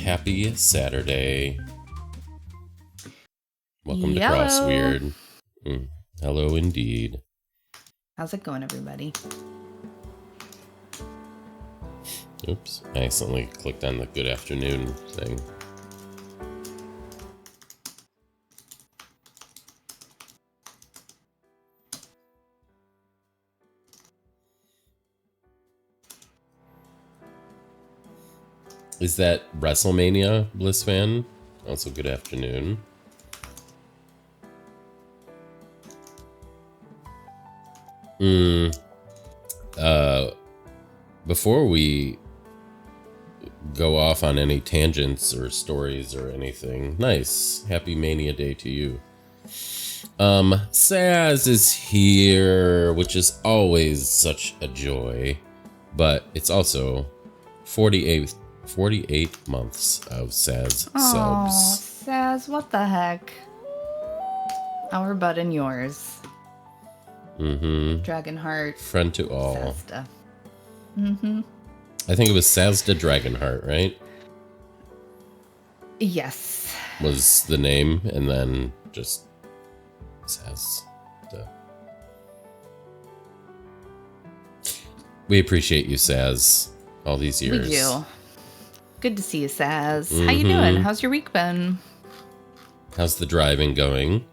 Happy Saturday. Welcome to Yellow. Cross Weird. Hello indeed. How's it going, everybody? Oops, I accidentally clicked on the good afternoon thing. Is that WrestleMania, Bliss fan? Also, good afternoon. Before we go off on any tangents or stories or anything, nice. Happy Mania Day to you. Saz is here, which is always such a joy, but it's also 48 months of Saz subs. Saz, what the heck? Our butt and yours. Dragonheart. Friend to all. Sazda. I think it was Sazda Dragonheart, right? Yes. Was the name, and then just Sazda. We appreciate you, Saz, all these years. We do. Good to see you, Saz. How you doing? How's your week been? How's the driving going?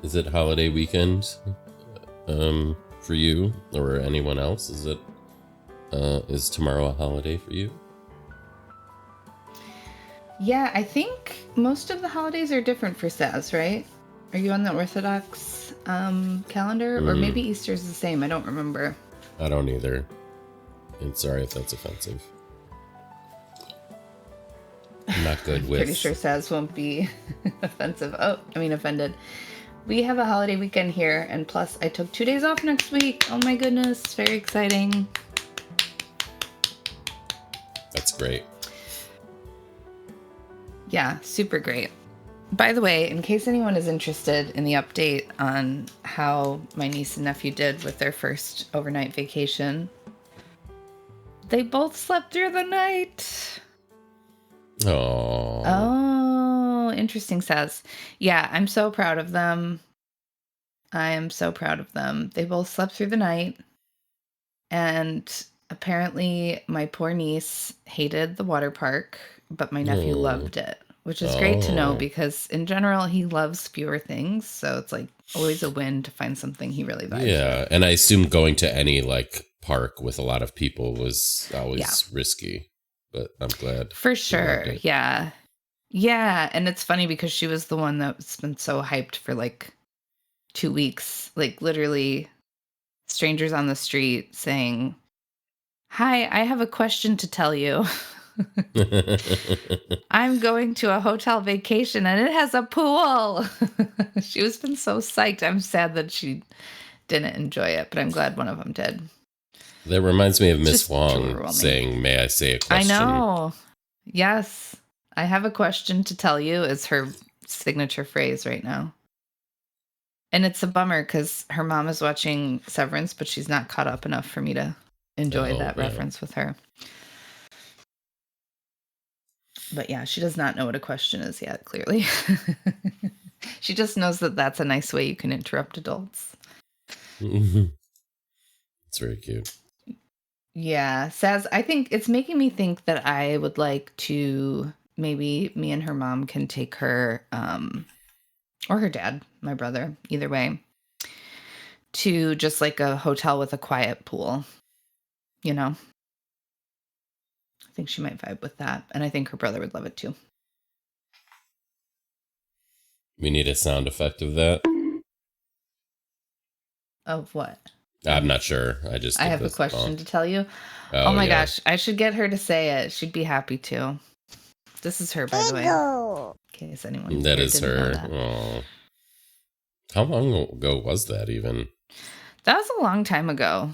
Is it holiday weekend for you or anyone else? Is tomorrow a holiday for you? Yeah, I think most of the holidays are different for Saz, right? Are you on the Orthodox calendar? Or maybe Easter's the same. I don't remember. I don't either. And sorry if that's offensive. I'm not good with... Pretty sure Saz won't be offended. We have a holiday weekend here, and plus I took 2 days off next week. Oh my goodness, very exciting. That's great. Yeah, super great. By the way, in case anyone is interested in the update on how my niece and nephew did with their first overnight vacation, they both slept through the night. Oh, interesting, Saz. Yeah, I'm so proud of them. I am so proud of them. They both slept through the night. And apparently my poor niece hated the water park, but my nephew loved it, which is great to know because in general, he loves fewer things. So it's like always a win to find something he really vibes with. And I assume going to any like park with a lot of people was always risky. But I'm glad. For sure. Yeah. Yeah. And it's funny because she was the one that's been so hyped for like 2 weeks. Like literally strangers on the street saying, "Hi, I have a question to tell you. I'm going to a hotel vacation and it has a pool." She was been so psyched. I'm sad that she didn't enjoy it, but I'm glad one of them did. That reminds me of Miss Wong saying, "May I say a question?" I know. Yes. I have a question to tell you is her signature phrase right now. And it's a bummer because her mom is watching Severance, but she's not caught up enough for me to enjoy that reference with her. But yeah, she does not know what a question is yet, clearly. She just knows that that's a nice way you can interrupt adults. It's very cute. Yeah, Saz, I think it's making me think that I would like to, maybe me and her mom can take her, or her dad, my brother, either way, to just like a hotel with a quiet pool, you know? I think she might vibe with that, and I think her brother would love it too. We need a sound effect of that. Of what? I'm not sure. I have a question to tell you. Oh my gosh. I should get her to say it. She'd be happy to. This is her, by the way. In case anyone that is her. That. Oh. How long ago was that even? That was a long time ago.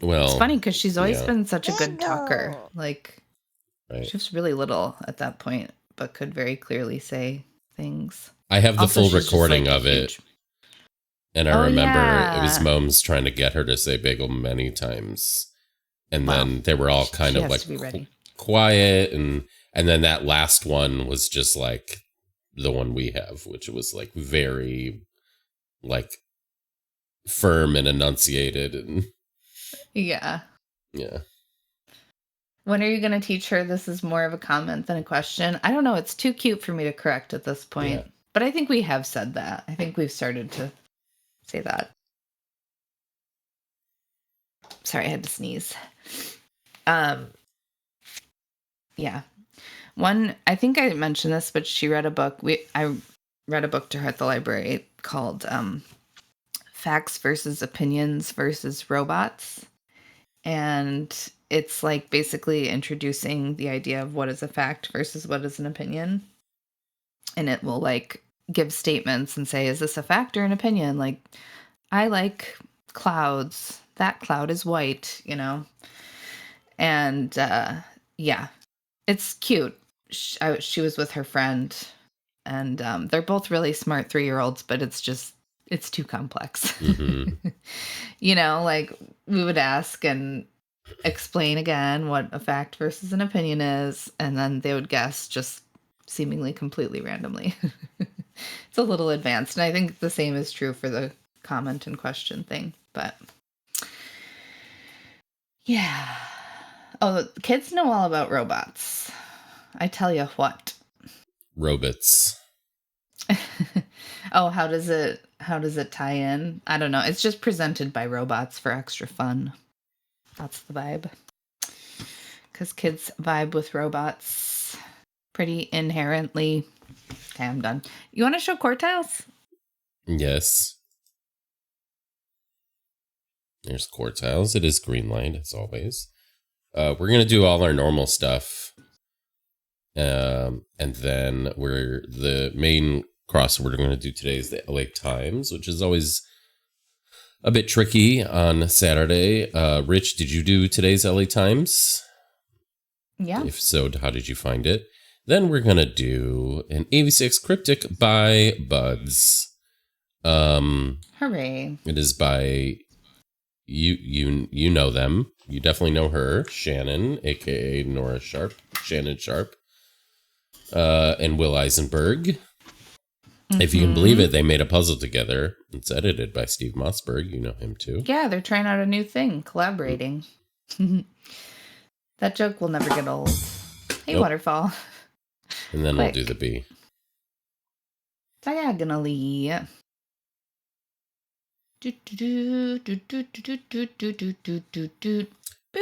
Well, it's funny because she's always been such a good talker. Like, she was really little at that point, but could very clearly say things. I have the full recording of it. And I Oh remember it was yeah. Moms trying to get her to say bagel many times. And Wow. then they were all kind She of has like to be ready. quiet. And then that last one was just like the one we have, which was like very like firm and enunciated. And Yeah. yeah. When are you going to teach her this is more of a comment than a question? I don't know. It's too cute for me to correct at this Yeah. point. But I think we have said that. I think we've started to say that. Sorry, I had to sneeze. Yeah. I think I mentioned this, but she read a book. I read a book to her at the library called Facts versus Opinions versus Robots. And it's like basically introducing the idea of what is a fact versus what is an opinion. And it will like give statements and say, is this a fact or an opinion? Like, I like clouds. That cloud is white, you know? And yeah, it's cute. She was with her friend, and they're both really smart 3-year-olds, but it's too complex. Mm-hmm. You know, like we would ask and explain again what a fact versus an opinion is, and then they would guess just seemingly completely randomly. It's a little advanced, and I think the same is true for the comment and question thing, but yeah. Oh, kids know all about robots. I tell you what. Robots. Oh, how does it tie in? I don't know. It's just presented by robots for extra fun. That's the vibe. Because kids vibe with robots pretty inherently. Okay, I'm done. You want to show quartiles? Yes. There's quartiles. It is green light, as always. We're going to do all our normal stuff. And then the main crossword we're going to do today is the LA Times, which is always a bit tricky on Saturday. Rich, did you do today's LA Times? Yeah. If so, how did you find it? Then we're going to do an avcx cryptic by Buds. Hooray. It is by you know them. You definitely know her, Shannon, aka Nora Sharp, Shannon Sharp, and Will Eisenberg. Mm-hmm. If you can believe it, they made a puzzle together. It's edited by Steve Mossberg. You know him too. Yeah, they're trying out a new thing, collaborating. That joke will never get old. Hey, nope. Waterfall. And then we'll do the B. Diagonally.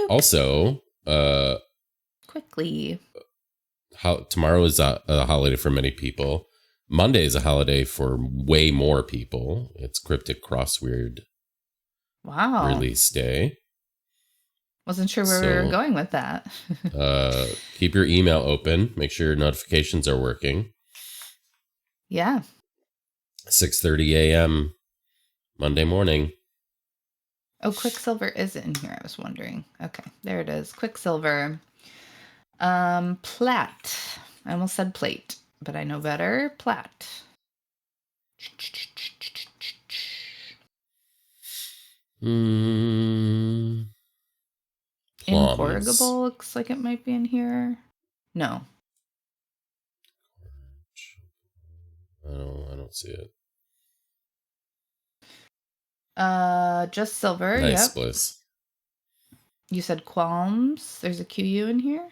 Also, quickly. Tomorrow is a holiday for many people. Monday is a holiday for way more people. It's Cryptic Crossword. Wow. Release day. Wasn't sure where we were going with that. Keep your email open. Make sure your notifications are working. Yeah. 6:30 a.m. Monday morning. Oh, Quicksilver is in here. I was wondering. Okay, there it is. Quicksilver. Plat. I almost said plate, but I know better. Plat. Incorrigible looks like it might be in here. No. I don't see it. Just silver. Nice, yep. Bliss. You said qualms. There's a QU in here?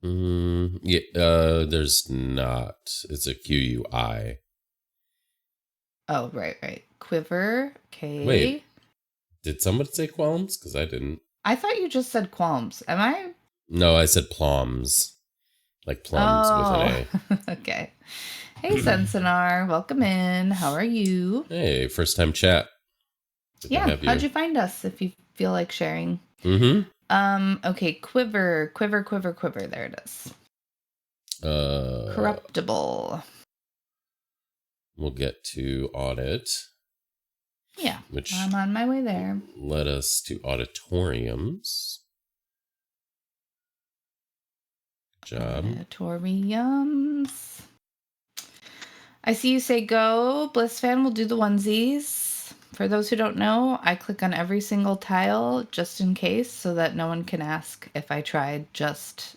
Yeah, there's not. It's a QUI. Oh, right. Quiver. Okay. Wait. Did somebody say qualms? Because I didn't. I thought you just said qualms. Am I? No, I said plums. Like plums with an A. Okay. Hey, Sensinar. Welcome in. How are you? Hey, first time chat. Yeah. How'd you find us if you feel like sharing? Mm-hmm. Okay. Quiver. There it is. Corruptible. We'll get to audit. Yeah. Which I'm on my way there. Led us to auditoriums. Good job. Auditoriums. I see you say go. Bliss fan will do the onesies. For those who don't know, I click on every single tile just in case so that no one can ask if I tried just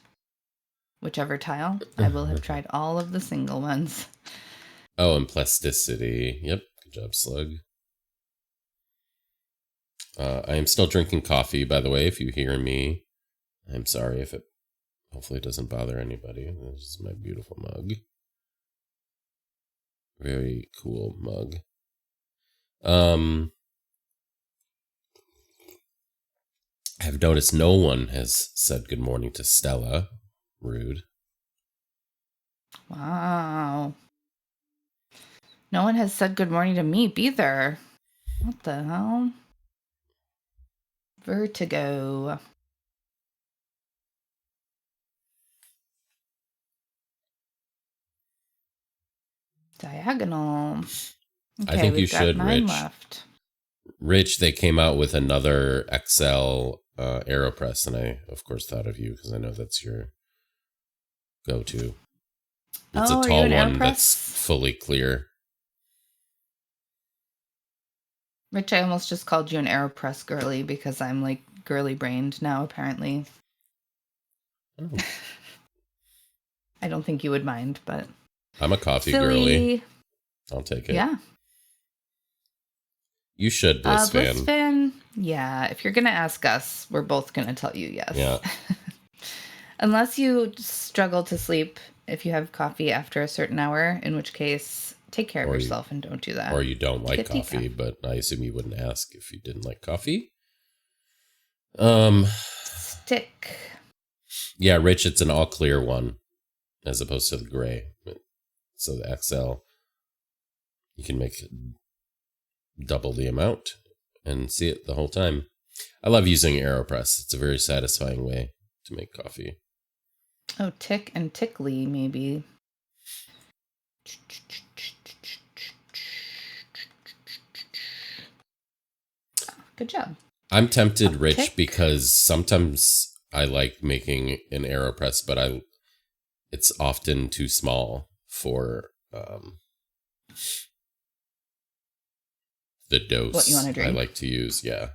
whichever tile. I will have tried all of the single ones. Oh, and plasticity. Yep. Good job, Slug. I am still drinking coffee, by the way, if you hear me. I'm sorry if it hopefully it doesn't bother anybody. This is my beautiful mug. Very cool mug. I've noticed no one has said good morning to Stella. Rude. Wow. No one has said good morning to me either. What the hell? Vertigo. Diagonal. Okay, I think we've you got should, 9 Rich. left. Rich, they came out with another XL AeroPress, and I, of course, thought of you because I know that's your go-to. It's a tall one that's fully clear. Rich, I almost just called you an AeroPress girly because I'm like girly brained now, apparently. Oh. I don't think you would mind, but I'm a coffee girly. I'll take it. Yeah. You should, Bliss fan. Bliss fan, yeah. If you're gonna ask us, we're both gonna tell you yes. Yeah. Unless you struggle to sleep if you have coffee after a certain hour, in which case take care of yourself and don't do that. Or you don't like coffee, but I assume you wouldn't ask if you didn't like coffee. Stick. Yeah, Rich, it's an all clear one as opposed to the gray. So the XL, you can make double the amount and see it the whole time. I love using AeroPress. It's a very satisfying way to make coffee. Oh, tick and tickly, maybe. Good job. I'm tempted, Rich, because sometimes I like making an AeroPress, but it's often too small for the dose what you want to drink? I like to use. Yeah,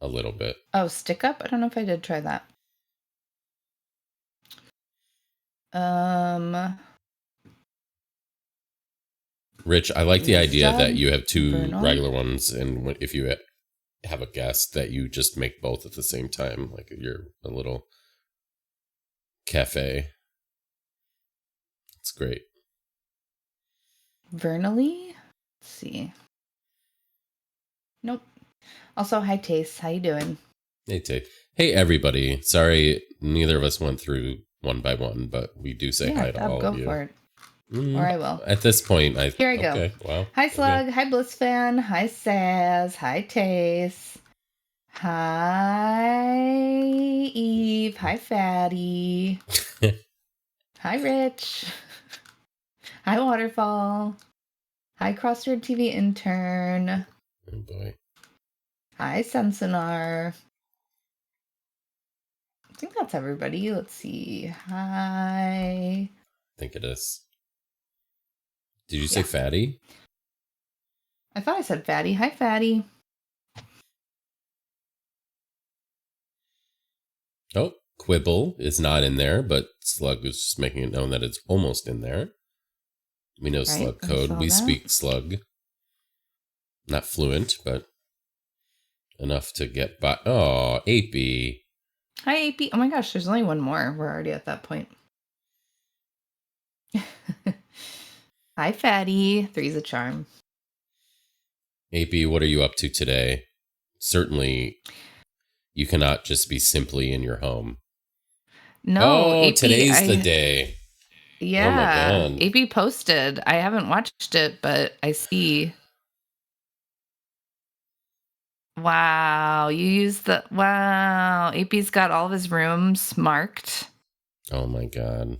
a little bit. Oh, stick up? I don't know if I did try that. Rich, I like the idea that you have two regular ones, and if you have a guest, that you just make both at the same time, like you're a little cafe. It's great. Vernally? Let's see. Nope. Also, hi, Taste. How you doing? Hey, Taste. Hey, everybody. Sorry, neither of us went through one by one, but we do say hi to all of you. Go for it. Or I will. At this point, Here I go. Wow. Hi, Slug. Okay. Hi, Bliss fan. Hi, Saz. Hi, Taste. Hi, Eve. Hi, Fatty. Hi, Rich. Hi, Waterfall. Hi, Crossroad TV intern. Oh, boy. Hi, Sensinar. I think that's everybody. Let's see. Hi. I think it is. Did you say Fatty? I thought I said Fatty. Hi, Fatty. Oh, Quibble is not in there, but Slug was just making it known that it's almost in there. We know Slug code. We speak Slug. Not fluent, but enough to get by. Oh, AP. Hi, AP. Oh my gosh, there's only one more. We're already at that point. Hi, Fatty. 3's a charm. AP, what are you up to today? Certainly, you cannot just be simply in your home. No, oh, AP, today's the day. Yeah, oh my God. AP posted. I haven't watched it, but I see. Wow, you used the... Wow, AP's got all of his rooms marked. Oh my God.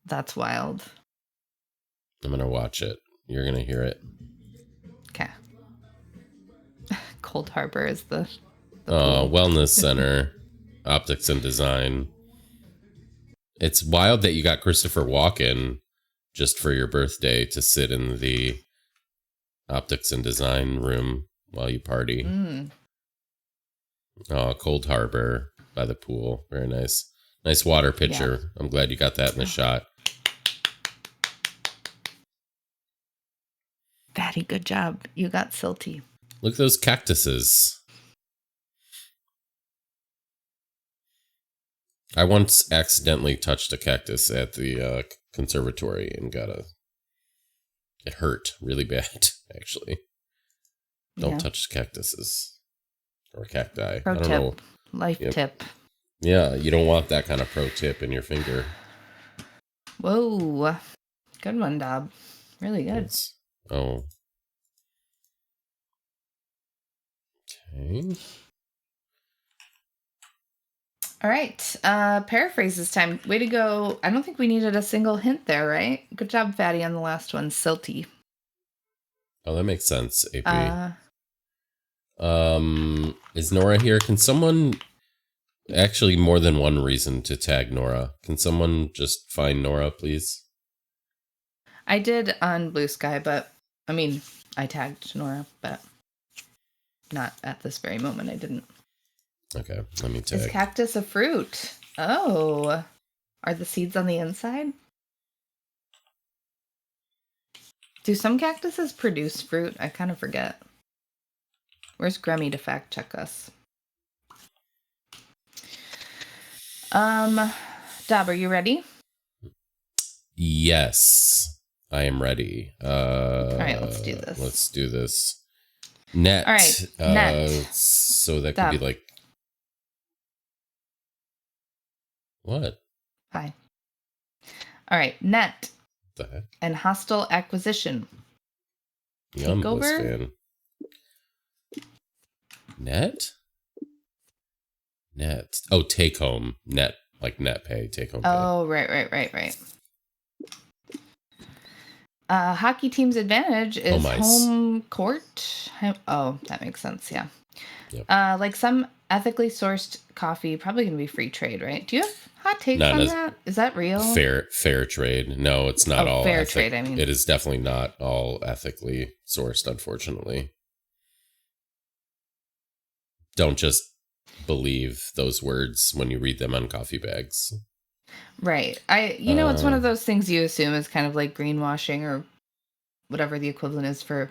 That's wild. I'm going to watch it. You're going to hear it. Okay. Cold Harbor is the Wellness Center, Optics and Design. It's wild that you got Christopher Walken just for your birthday to sit in the optics and design room while you party. Mm, Oh, Cold Harbor by the pool. Very nice. Nice water pitcher. yeah. I'm glad you got that in the shot. Fatty, good job. You got silty. Look at those cactuses. I once accidentally touched a cactus at the conservatory and it hurt really bad, actually. Don't touch cactuses or cacti. Pro I don't tip. know. Life tip. Yeah, you don't want that kind of pro tip in your finger. Whoa. Good one, Dob. Really good. Oh. Okay. All right. Paraphrases time. Way to go. I don't think we needed a single hint there, right? Good job, Fatty, on the last one. Silty. Oh, that makes sense, AP. Is Nora here? Can someone... Actually, more than one reason to tag Nora. Can someone just find Nora, please? I did on Blue Sky, but... I mean, I tagged Nora, but... Not at this very moment. I didn't. Okay, let me tag. Is cactus a fruit? Oh. Are the seeds on the inside? Do some cactuses produce fruit? I kind of forget. Where's Gremmy to fact check us? Dab, are you ready? Yes, I am ready. All right, let's do this. Let's do this. Net. All right, net. So that Dab. could be like... What? Hi. All right, net. The heck? And hostile acquisition. Yum, Takeover? fan. Net? Net. Oh, take home. Net. Like net pay. Take home pay. Oh, right. Hockey team's advantage is home court. Oh, that makes sense. Yeah. Yep. Like some ethically sourced coffee, probably going to be free trade, right? Do you have hot takes on that? Is that real? Fair trade. No, it's not all fair trade. I mean, it is definitely not all ethically sourced, unfortunately. Don't just believe those words when you read them on coffee bags. Right. It's one of those things you assume is kind of like greenwashing or whatever the equivalent is for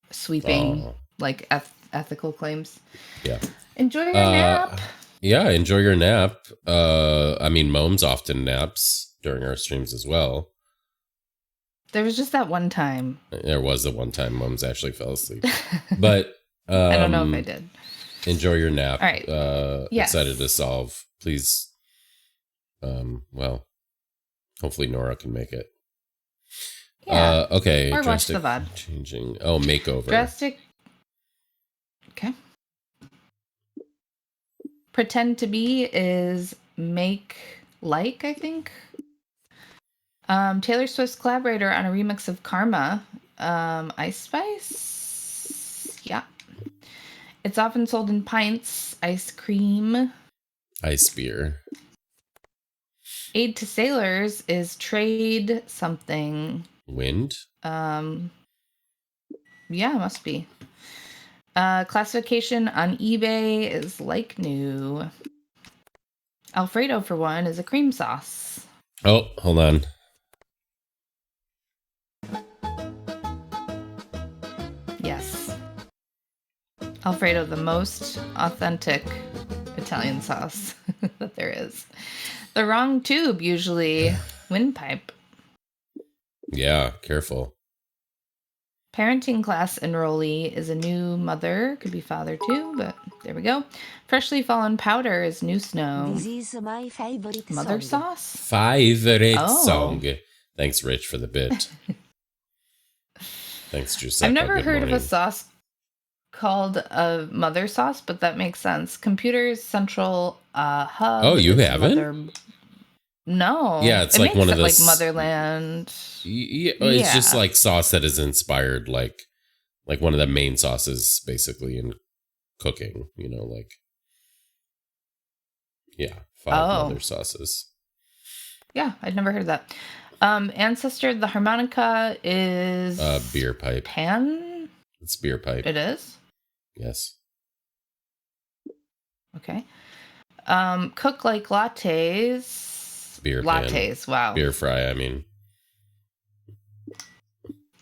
sweeping like ethical claims. Yeah. Enjoy your nap. Yeah, enjoy your nap. I mean, Moms often naps during our streams as well. There was just that one time. There was the one time Moms actually fell asleep. But I don't know if I did. Enjoy your nap. All right. Yes. Excited to solve. Please. Hopefully Nora can make it. Yeah. Okay. Or watch the VOD. Changing. Oh, makeover. Drastic. Okay. Pretend to be is make like, I think. Taylor Swift's collaborator on a remix of Karma. Ice Spice. Yeah. It's often sold in pints. Ice cream. Ice beer. Aid to sailors is trade something. Wind? Yeah, must be. Classification on eBay is like new. Alfredo, for one, is a cream sauce. Oh, hold on. Yes. Alfredo, the most authentic Italian sauce that there is. The wrong tube, usually. Windpipe. Yeah, careful. Parenting class enrollee is a new mother. Could be father too, but there we go. Freshly fallen powder is new snow. This is my favorite Mother song. sauce? Favorite song. Thanks, Rich, for the bit. Thanks, Giuseppe. I've never heard of a sauce called a mother sauce, but that makes sense. Computer's central hub. Oh, you haven't? No. Yeah, it's like one of those like Motherland. Yeah, it's just like sauce that is inspired like one of the main sauces basically in cooking, like five mother sauces. Yeah, I'd never heard of that. Ancestor, the harmonica is beer pipe. Pan? It's beer pipe. It is? Yes. Okay. Cook like lattes. Beer lattes, pan. Wow. Beer fry, I mean.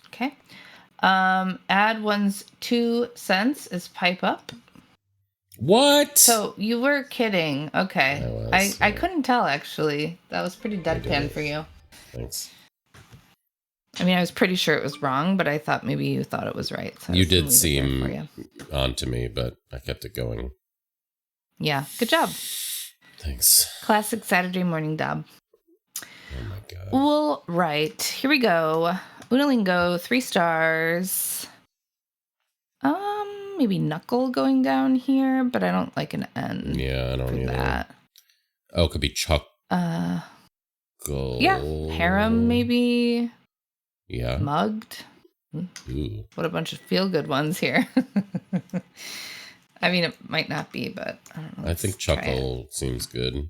Okay. Add one's 2 cents is pipe up. What? So you were kidding. Okay. I couldn't tell, actually. That was pretty deadpan for you. Thanks. I mean, I was pretty sure it was wrong, but I thought maybe you thought it was right. So you did seem on to me, but I kept it going. Yeah. Good job. Thanks. Classic Saturday morning dub. Oh my god. Well, right. Here we go. Unalingo, 3 stars. Maybe knuckle going down here, but I don't like an N. Yeah, I don't either. That. Oh, it could be chuck. Yeah, harem maybe. Yeah. Mugged. Ooh. What a bunch of feel-good ones here. I mean, it might not be, but I don't know. I think chuckle seems good.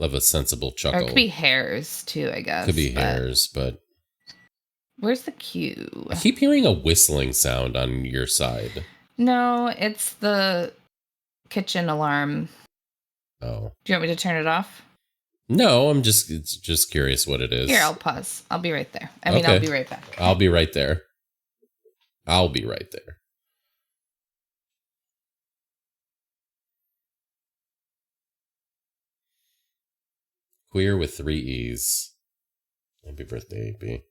Love a sensible chuckle. Or it could be hairs too, I guess. Could be hairs, but where's the Q? I keep hearing a whistling sound on your side. No, it's the kitchen alarm. Oh. Do you want me to turn it off? No, I'm just curious what it is. Here, I'll pause. I'll be right there. I mean, okay. I'll be right back. I'll be right there. I'll be right there. Queer with 3 E's. Happy birthday, AP.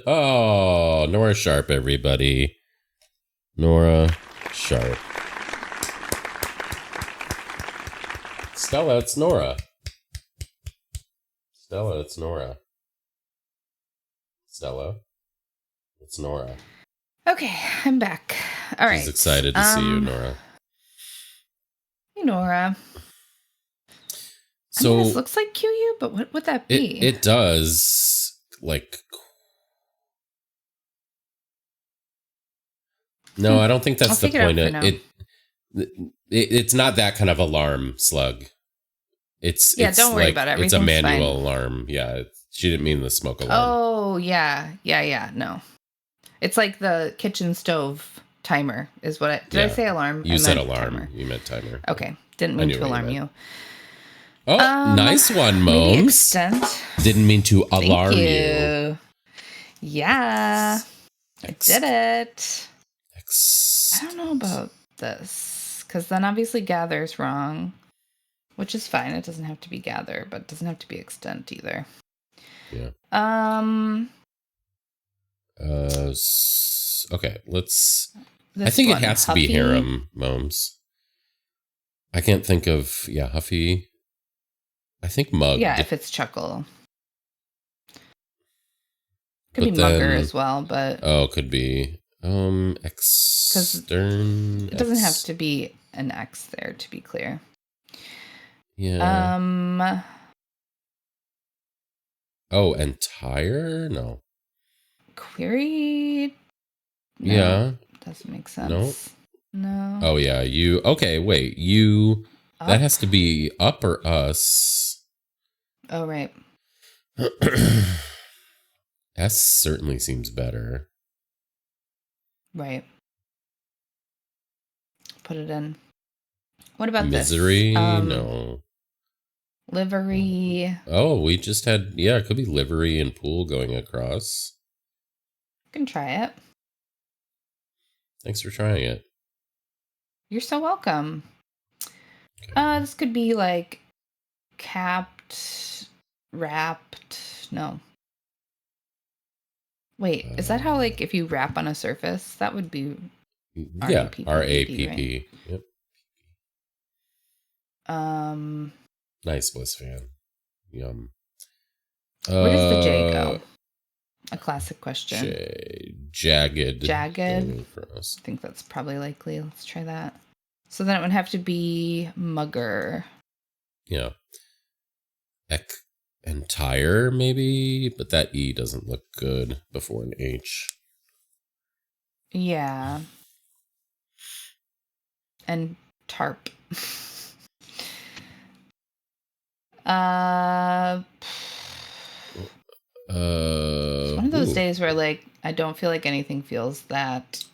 Oh, Nora Sharp, everybody. Nora Sharp. Stella, it's Nora. Stella, it's Nora. Stella, it's Nora. Okay, I'm back. All right. She's excited to see you, Nora. Hey, Nora. So I mean, this looks like QU, but what would that be? It does. Like, no, I don't think that's the point of it. It's not that kind of alarm slug. It's don't worry about it. It's a manual alarm. Yeah, she didn't mean the smoke alarm. Oh yeah. No, it's like the kitchen stove timer. Is what I say alarm? You said alarm. Timer. You meant timer. Okay, didn't mean to alarm you. Oh, nice one, Momes. Didn't mean to alarm you. Yeah, I did it. I don't know about this, because then obviously gather's wrong, which is fine. It doesn't have to be gather, but it doesn't have to be extent either. Yeah. Okay, let's... I think it has to be harem, Momes. I can't think of... Yeah, Huffy... I think mugged. Yeah, if it's chuckle. Could be mugger as well, but... Oh, could be. Extern... It doesn't have to be an X there, to be clear. Yeah. Oh, entire? No. Query? No, yeah. Doesn't make sense. No. Oh, yeah. You... Okay, wait. You... Up? That has to be up or us. Oh, right. S certainly seems better. Right. Put it in. What about Misery? this? No. Livery. Oh, we just had... Yeah, it could be livery and pool going across. You can try it. Thanks for trying it. You're so welcome. Okay. This could be like capped, wrapped. No. Wait, is that how, like, if you wrap on a surface, that would be yeah, RAPP. Right? Yep. Nice Bliss fan. Yum. Where does the J go? A classic question. Jagged. Jagged. For us. I think that's probably likely. Let's try that. So then it would have to be mugger. Yeah. Entire, maybe, but that E doesn't look good before an H. Yeah. And tarp. It's one of those days where, like, I don't feel like anything feels that.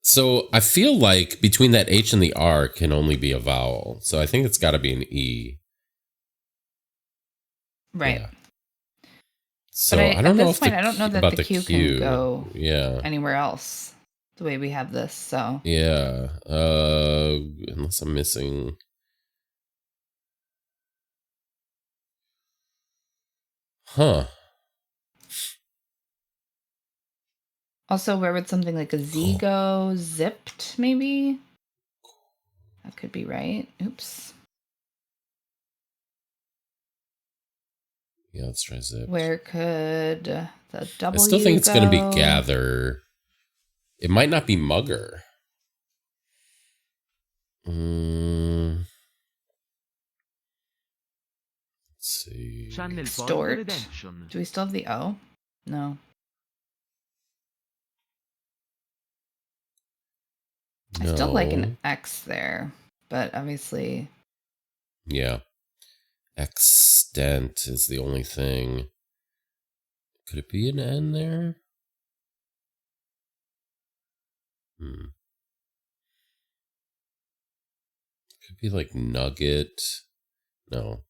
So I feel like between that H and the R can only be a vowel. So I think it's got to be an E. Right. Yeah. So I don't know if I don't know that the Q can go yeah. anywhere else the way we have this. So yeah. Unless I'm missing. Huh. Also, where would something like a Z go? Zipped, maybe? That could be right. Oops. Yeah, let's try zipped. Where could the W I still think it's go? going to be gather. It might not be mugger. Let's see. Extort. Do we still have the O? No. I still like an X there, but obviously. Yeah. Extent is the only thing. Could it be an N there? Could be like nugget. No.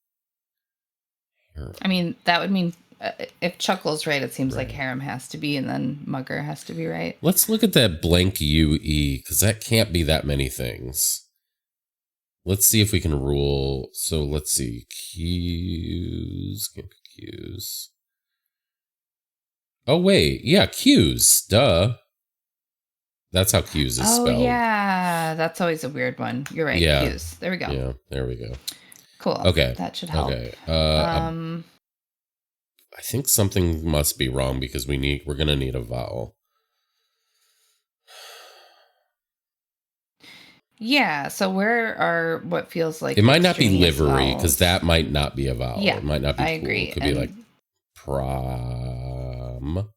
I mean, that would mean if Chuckle's right, it seems like harem has to be, and then mugger has to be right. Let's look at that blank UE, because that can't be that many things. Let's see if we can rule. So let's see. Q's. Q's. Oh, wait. Yeah, Q's. Duh. That's how Q's is spelled. Oh, yeah. That's always a weird one. You're right. Yeah. Q's. There we go. Yeah, there we go. Cool. Okay. That should help. Okay. I think something must be wrong because we're going to need a vowel. Yeah, so where are what feels like it might not be livery because that might not be a vowel. Yeah, it might not be I cool. agree. It could be like prom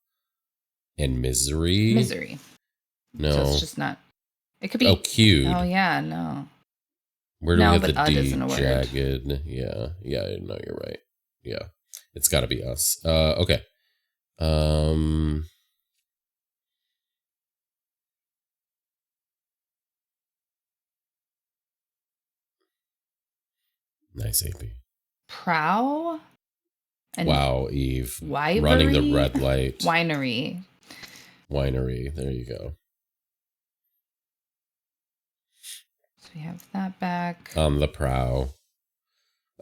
and misery. Misery. No, so it's just not. It could be cued. Oh yeah, no. Where do we have the D? Isn't a word. Jagged. Yeah. No, you're right. Yeah, it's got to be us. Okay. Nice AP. Prow. And wow, Eve. Wivery? Running the red light. Winery. There you go. So we have that back. On the prow.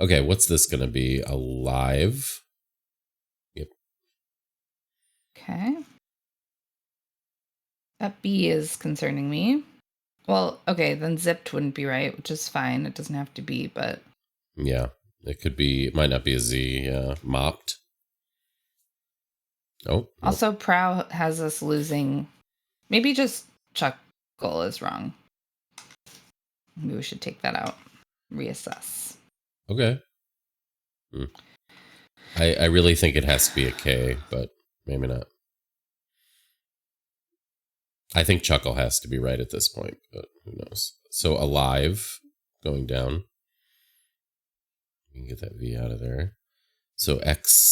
Okay, what's this going to be? Alive? Yep. Okay. That B is concerning me. Well, okay, then zipped wouldn't be right, which is fine. It doesn't have to be, but... Yeah, it could be. It might not be a Z. Yeah. Mopped. Oh. Nope. Also, prow has us losing... Maybe just chuckle is wrong. Maybe we should take that out. Reassess. Okay. I really think it has to be a K, but maybe not. I think chuckle has to be right at this point, but who knows? So alive, going down. You can get that V out of there. So X.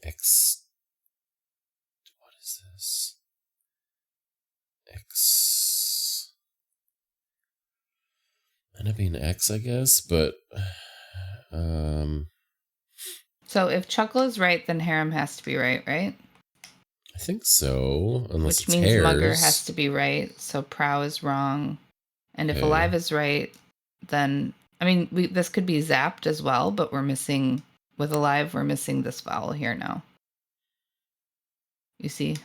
X. What is this? X. Might not be an X, I guess, but. So if chuckle is right, then harem has to be right, right? I think so. Unless Which it's means hairs. mugger has to be right. So prow is wrong. And if alive is right, then I mean this could be zapped as well, but we're missing with alive, we're missing this vowel here now. You see?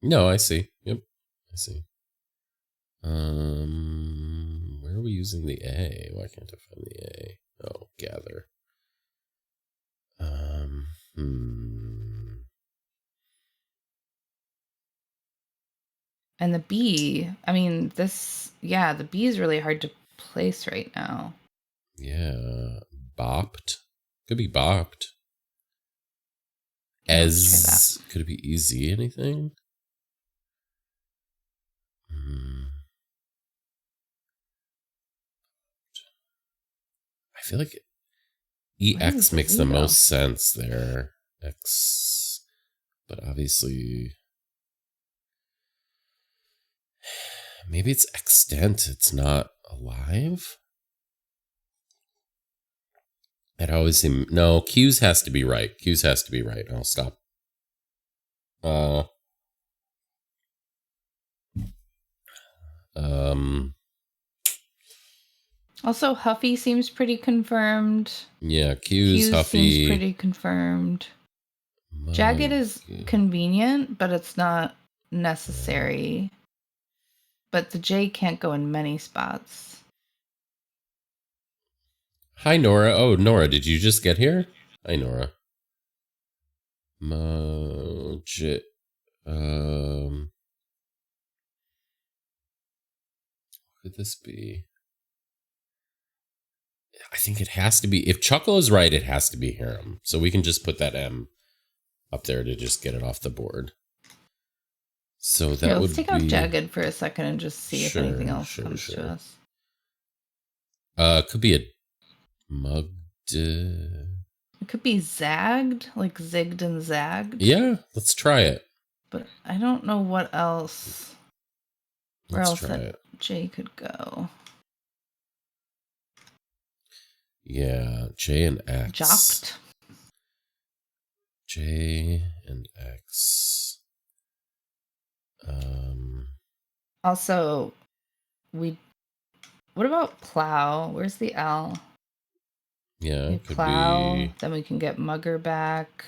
No, I see. Yep. I see. Where are we using the A? Why can't I find the A? Oh, gather. And the B, I mean, the B is really hard to place right now. Yeah. Bopped. Could be bopped. Yeah, let's try As. Could it be easy? Anything? I feel like EX makes the most sense there. X. But obviously. Maybe it's extent. It's not alive? It always seems... No, Q's has to be right. Q's has to be right. I'll stop. Also, Huffy seems pretty confirmed. Yeah, Q's Huffy. Seems pretty confirmed. Jagged is convenient, but it's not necessary. But the J can't go in many spots. Hi, Nora. Oh, Nora, did you just get here? Hi, Nora. What could this be? I think it has to be... If Chuckle is right, it has to be Harem. So we can just put that M up there to just get it off the board. So that would let's take out Jagged for a second and just see if anything else comes to us. Could be a mugged. It could be zagged, like zigged and zagged. Yeah, let's try it. But I don't know what else. Where Let's else try it. J could go. Yeah, J and X. Jocked. J and X. Also, what about plow? Where's the L? Yeah, we could plow, be. Then we can get mugger back.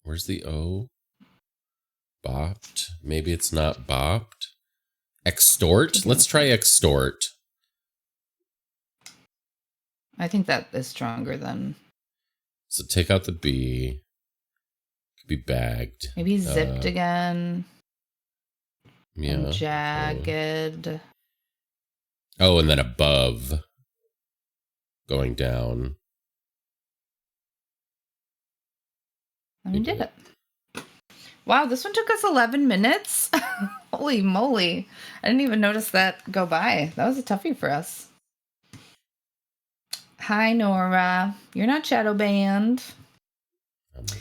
Where's the O? Bopped. Maybe it's not bopped. Extort. Let's try extort. I think that is stronger than. So take out the B. Could be bagged. Maybe zipped again. Yeah. And jagged. Oh, and then above. Going down. And we did it. Wow, this one took us 11 minutes. Holy moly. I didn't even notice that go by. That was a toughie for us. Hi, Nora. You're not shadow banned. Oh my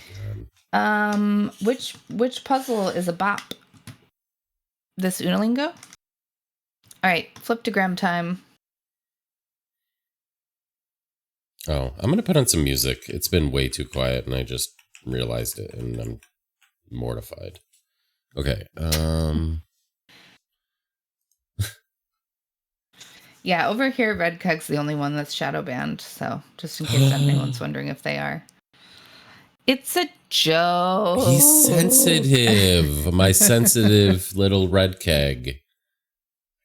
God. Which puzzle is a bop? This Unalingo? All right, fliptogram time. Oh, I'm going to put on some music. It's been way too quiet and I just realized it and I'm mortified. Okay. Yeah, over here, Red Keg's the only one that's shadow banned. So just in case anyone's wondering if they are. It's a joke. He's sensitive. My sensitive little Red Keg.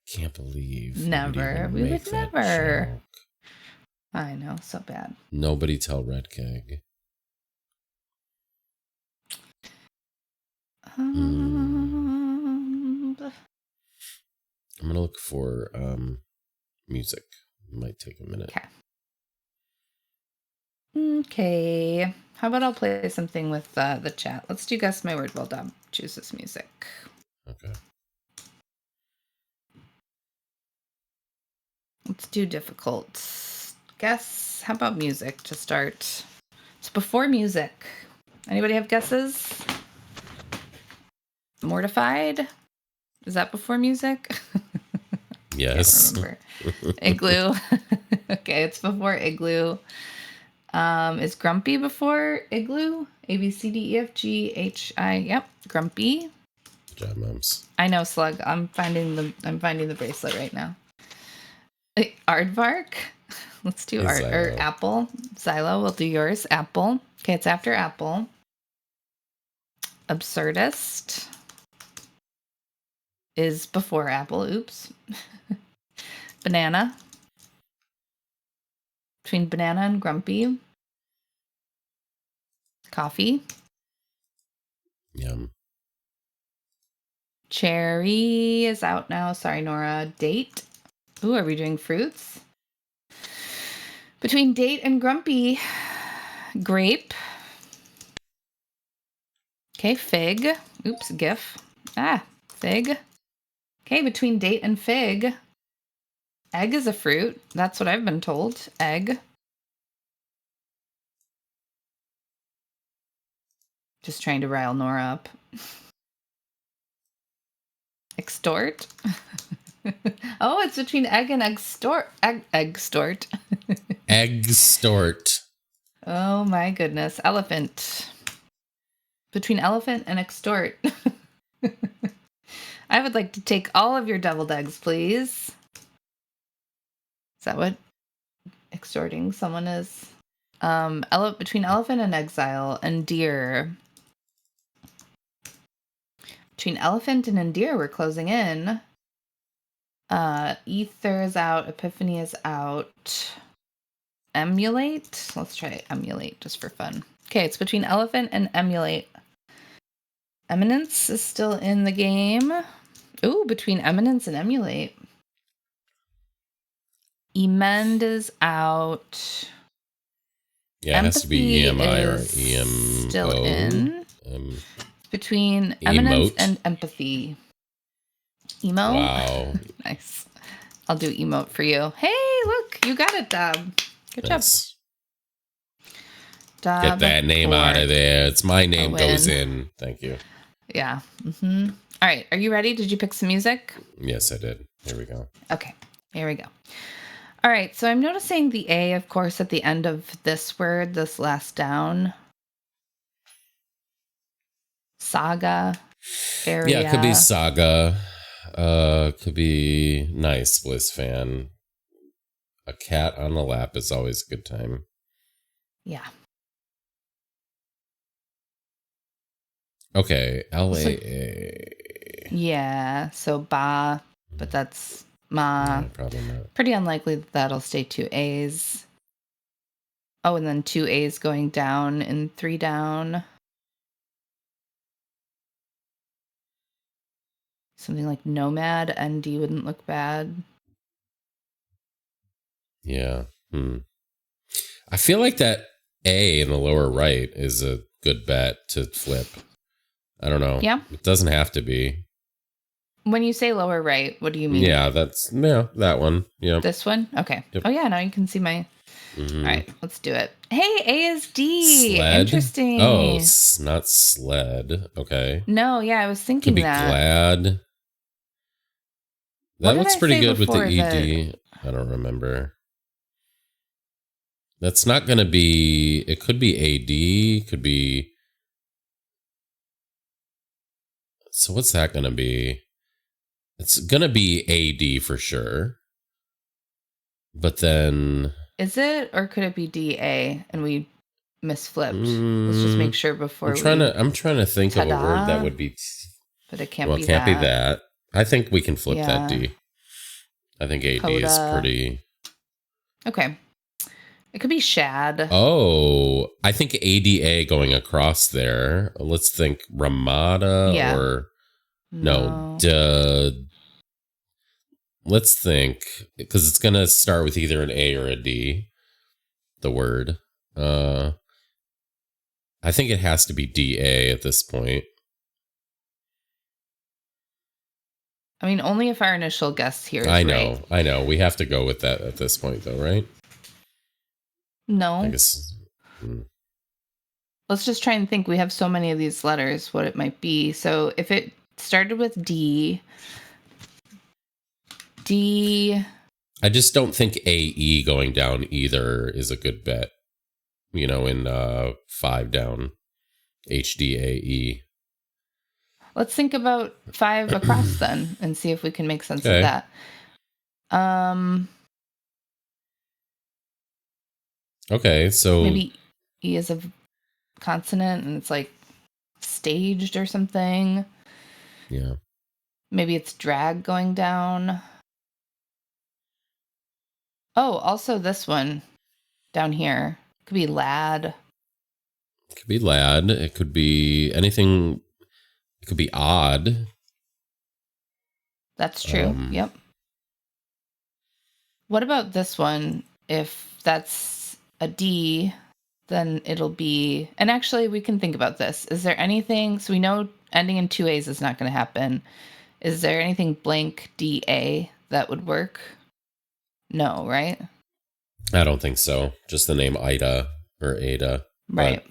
Can't believe. Never. We would never. Joke. I know. So bad. Nobody tell Red Keg. I'm going to look for music. It might take a minute. Okay. How about I'll play something with the chat? Let's do Guess My Word while Dom chooses music. Okay. Let's do difficult. Guess. How about music to start? It's before music. Anybody have guesses? Mortified? Is that before music? Yes. I can't remember. Igloo. Okay, it's before Igloo. Is Grumpy before Igloo? A, B, C, D, E, F, G, H, I. Yep, Grumpy. Good job, Moms. I know, Slug. I'm finding the bracelet right now. Aardvark. Let's do art or Apple. Xylo, we'll do yours. Apple. Okay, it's after Apple. Absurdist is before Apple. Oops. Banana. Between banana and Grumpy. Coffee. Yum. Cherry is out now. Sorry, Nora. Date. Ooh, are we doing fruits? Between date and grumpy. Grape. Okay, fig. Oops, gif. Fig. Okay, between date and fig. Egg is a fruit. That's what I've been told. Egg. Just trying to rile Nora up. Extort. Oh, it's between egg and extort. Extort. Extort. Oh my goodness. Elephant. Between elephant and extort. I would like to take all of your deviled eggs, please. Is that what extorting someone is? Between elephant and exile and deer. Between elephant and endear, we're closing in. Ether is out. Epiphany is out. Emulate. Let's try emulate just for fun. Okay, it's between elephant and emulate. Eminence is still in the game. Ooh, between eminence and emulate. Emend is out. Yeah, it has to be EMI or EM. Still in. Between eminence and empathy. Emo? Wow. Nice. I'll do emote for you. Hey, look, you got it, Dab. Good job. Dab. Get that name out of there. It's my name goes in. Thank you. Yeah. Mm-hmm. All right. Are you ready? Did you pick some music? Yes, I did. Here we go. Okay. Here we go. All right. So I'm noticing the A, of course, at the end of this word, this last down. Saga. Area. Yeah, it could be saga. Could be nice, Bliss fan. A cat on the lap is always a good time. Yeah. Okay, LAA. Yeah, so ba, but that's ma. No, probably not. Pretty unlikely that that'll stay 2 A's. Oh, and then 2 A's going down and 3 down. Something like nomad, ND wouldn't look bad. Yeah. I feel like that A in the lower right is a good bet to flip. I don't know. Yeah. It doesn't have to be. When you say lower right, what do you mean? Yeah, that one. Yeah. This one? Okay. Yep. Oh, yeah, now you can see my... Mm-hmm. All right, let's do it. Hey, A is D. Sled? Interesting. Oh, not sled. Okay. No, yeah, I was thinking Could be that. glad. That looks pretty good with the ED. I don't remember. That's not going to be... It could be AD. Could be... So what's that going to be? It's going to be AD for sure. But then... Is it? Or could it be DA and we misflipped? Let's just make sure before I'm trying to think of a word that would be... But it can't be that. Well, it can't be that. I think we can flip that D. I think AD is pretty... Okay. It could be shad. Oh, I think ADA going across there. Let's think Ramada or... No. Let's think, because it's going to start with either an A or a D, the word. I think it has to be DA at this point. I mean, only if our initial guess here is I know. We have to go with that at this point, though, right? No. I guess. Let's just try and think. We have so many of these letters, what it might be. So if it started with D... I just don't think AE going down either is a good bet. You know, in 5 down. HDAE. Let's think about 5 across then and see if we can make sense of that. Okay, so maybe E is a consonant and it's like staged or something. Yeah. Maybe it's drag going down. Oh, also this one down here. Could be lad. It could be lad. It could be anything. It could be odd. That's true. Yep. What about this one? If that's a D, then it'll be... And actually, we can think about this. Is there anything... So we know ending in 2 A's is not going to happen. Is there anything blank DA that would work? No, right? I don't think so. Just the name Ida or Ada. Right.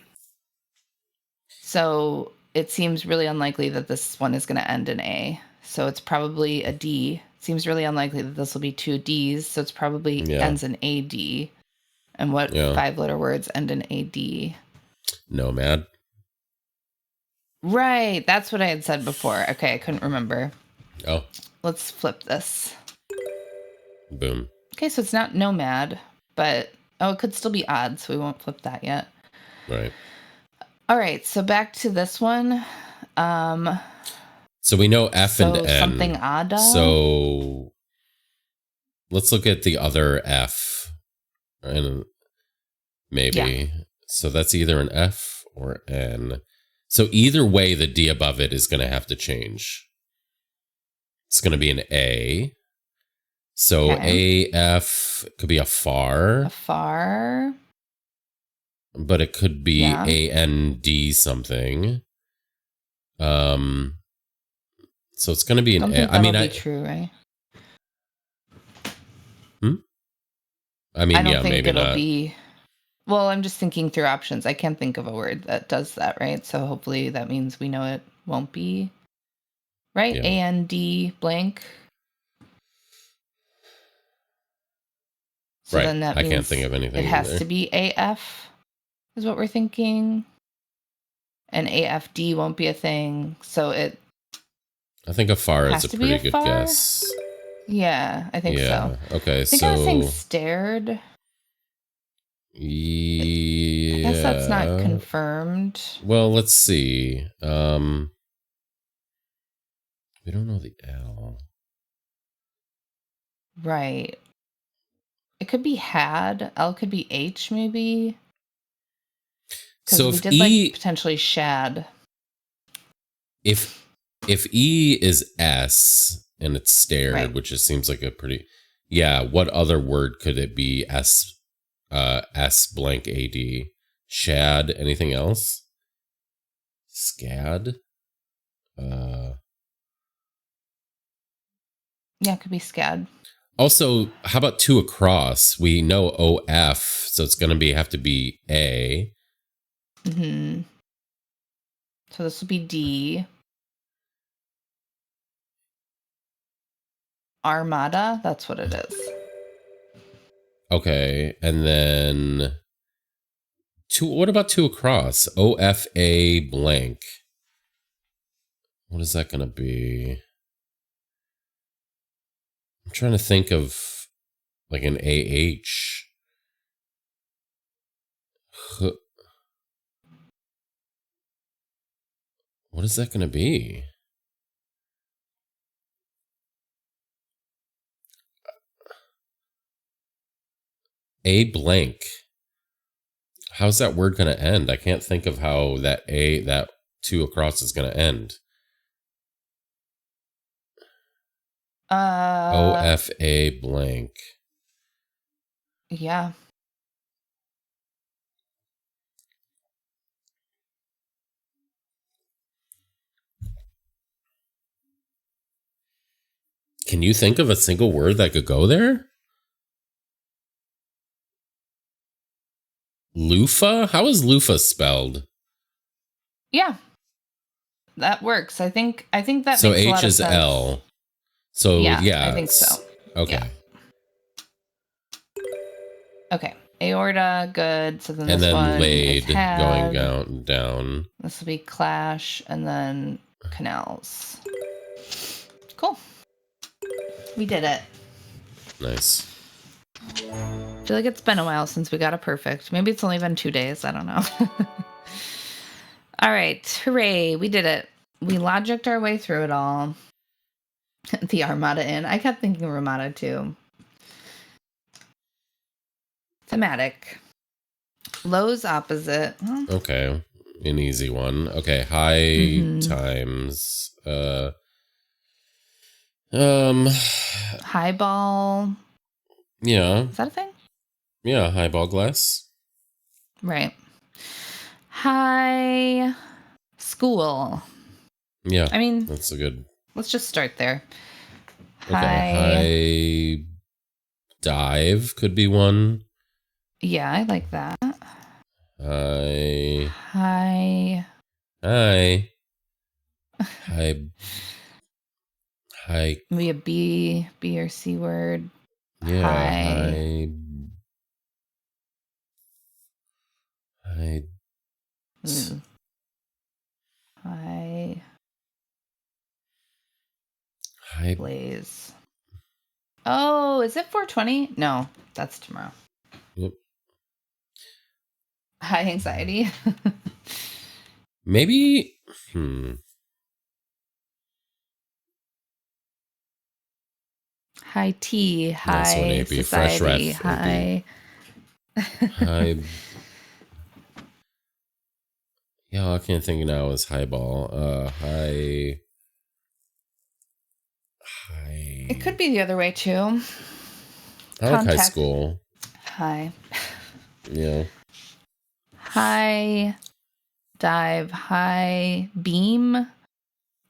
So it seems really unlikely that this one is going to end in A. So it's probably a D. It seems really unlikely that this will be 2 D's. So it's probably ends in AD. And what 5-letter words end in AD? Nomad. Right. That's what I had said before. Okay. I couldn't remember. Oh. Let's flip this. Boom. Okay. So it's not nomad, but it could still be odd. So we won't flip that yet. Right. All right. So back to this one. So we know F and N. Something odd. So let's look at the other F. And maybe. Yeah. So that's either an F or N. So either way, the D above it is going to have to change. It's going to be an A. So AF could be a far. A far. But it could be AND something. So it's going to be an A. I mean, be true, right? I mean, I don't think maybe it'll not. Be. Well, I'm just thinking through options. I can't think of a word that does that, right? So hopefully that means we know it won't be. Right? Yeah. AND blank. So then that means I can't think of anything. It has to be AF, is what we're thinking. And AFD won't be a thing. So I think a far is a pretty good guess. Yeah, I think so. Okay, I think I was saying stared. Yeah. I guess that's not confirmed. Well, let's see. We don't know the L. Right. It could be had. L could be H, maybe. So we did potentially shad. If E is S and it's stared, which just seems like a pretty... Yeah, what other word could it be? S blank AD. Shad, anything else? Scad? Yeah, it could be scad. Also, how about 2 across? We know OF, so it's going to have to be A. Mm-hmm. So this will be D. Armada, that's what it is. Okay, and then 2. What about 2 across? OFA blank. What is that going to be? I'm trying to think of like an AH. What is that going to be? A blank. How's that word going to end? I can't think of how that 2 across is going to end. OFA blank. Yeah. Can you think of a single word that could go there? Loofah? How is loofah spelled? Yeah. That works. I think that makes so a lot H of is sense. L. So yeah. I think so. Okay. Yeah. Okay. Aorta, good. So then and this then one laid is had. going down. This will be clash and then canals. Cool. We did it. Nice. I feel like it's been a while since we got a perfect. Maybe it's only been 2 days. I don't know. All right. Hooray. We did it. We logicked our way through it all. The Armada Inn. I kept thinking Ramada too. Thematic. Low's opposite. Okay. An easy one. Okay. High times. Um, Highball. yeah, Is that a thing? yeah, highball glass. Right. High school. Yeah, I mean, that's a good. let's just start there. Okay, High. high dive could be one. Yeah, I like that. High, High. high, high, high. Maybe a B or C word. Yeah, High. high, Ooh, high high. blaze. Oh, is it 420? No, that's tomorrow. Yep. High anxiety. Maybe. High tea. That's what High AP. Fresh society. ref AP. High. High. Yeah, all I can't think now is highball. High. It could be the other way too. I like high Contact. school. High. Yeah. High dive. High beam.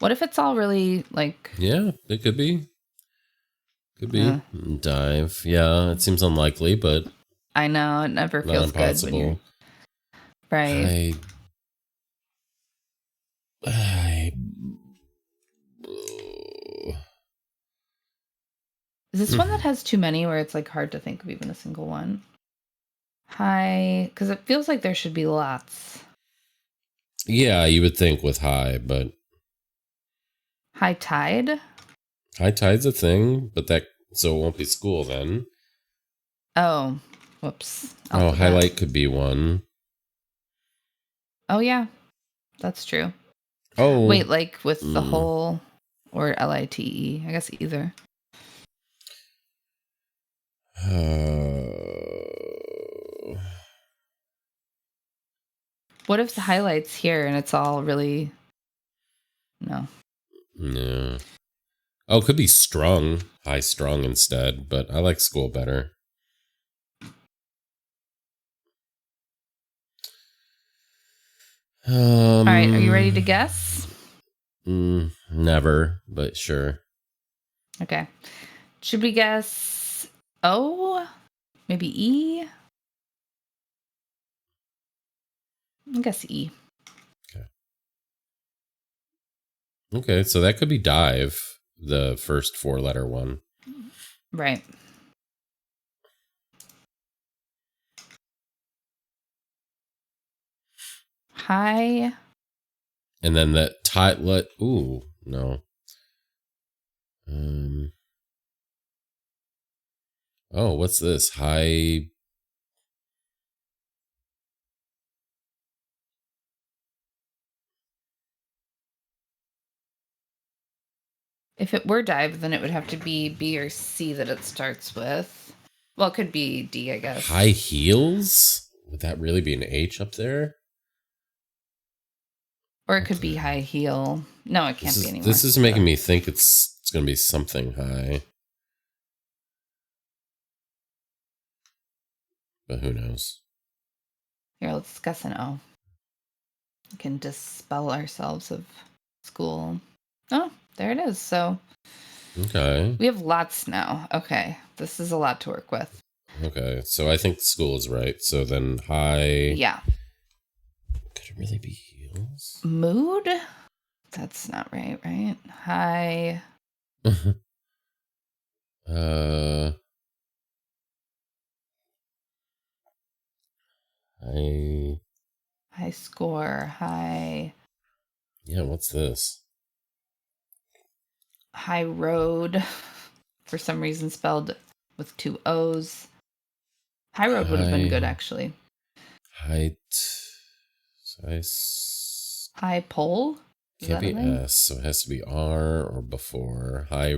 What if it's all really like. Yeah, it could be. Could be. uh, Dive. Yeah, it seems unlikely, but I know, it never not feels good when you're. impossible. Right. High. High. Is this one that has too many where it's like hard to think of even a single one? High, because it feels like there should be lots. Yeah, you would think with high, but High tide? high tide's a thing, but that so it won't be school then. Oh, whoops. Oh, Alphabet. highlight could be one. Oh, yeah, that's true. Oh. Wait, like with the whole or LITE? I guess either. What if the highlights here and it's all really. No. Yeah. Oh, it could be strung. High strung instead, but I like school better. All right, are you ready to guess? Never, but sure. Okay. Should we guess O? Maybe E? I guess E. Okay, so that could be dive, the first 4-letter one. Right. High. And then that titlet. Ooh, no. Oh, what's this? High. If it were dive, then it would have to be B or C that it starts with. Well, it could be D, I guess. High heels? Would that really be an H up there? Or it could be high heel. No, it can't be anymore. This is making me think it's going to be something high. But who knows? Here, let's discuss an O. We can dispel ourselves of school. Oh, there it is. So Okay. we have lots now. Okay. This is a lot to work with. Okay. So I think school is right. So then high. Yeah. Could it really be heels? Mood? That's not right, right? High. High. High score. High. Yeah, what's this? High road. For some reason spelled with 2 O's. High road would have been good, actually. Height. High pole? Can't be S, so it has to be R or before. High.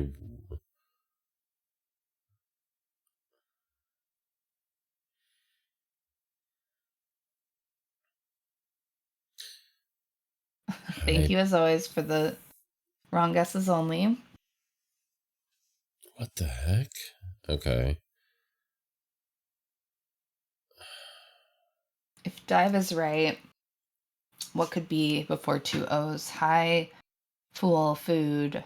Thank you, as always, for the wrong guesses only. What the heck? Okay. If dive is right, what could be before two O's? High, fool, food.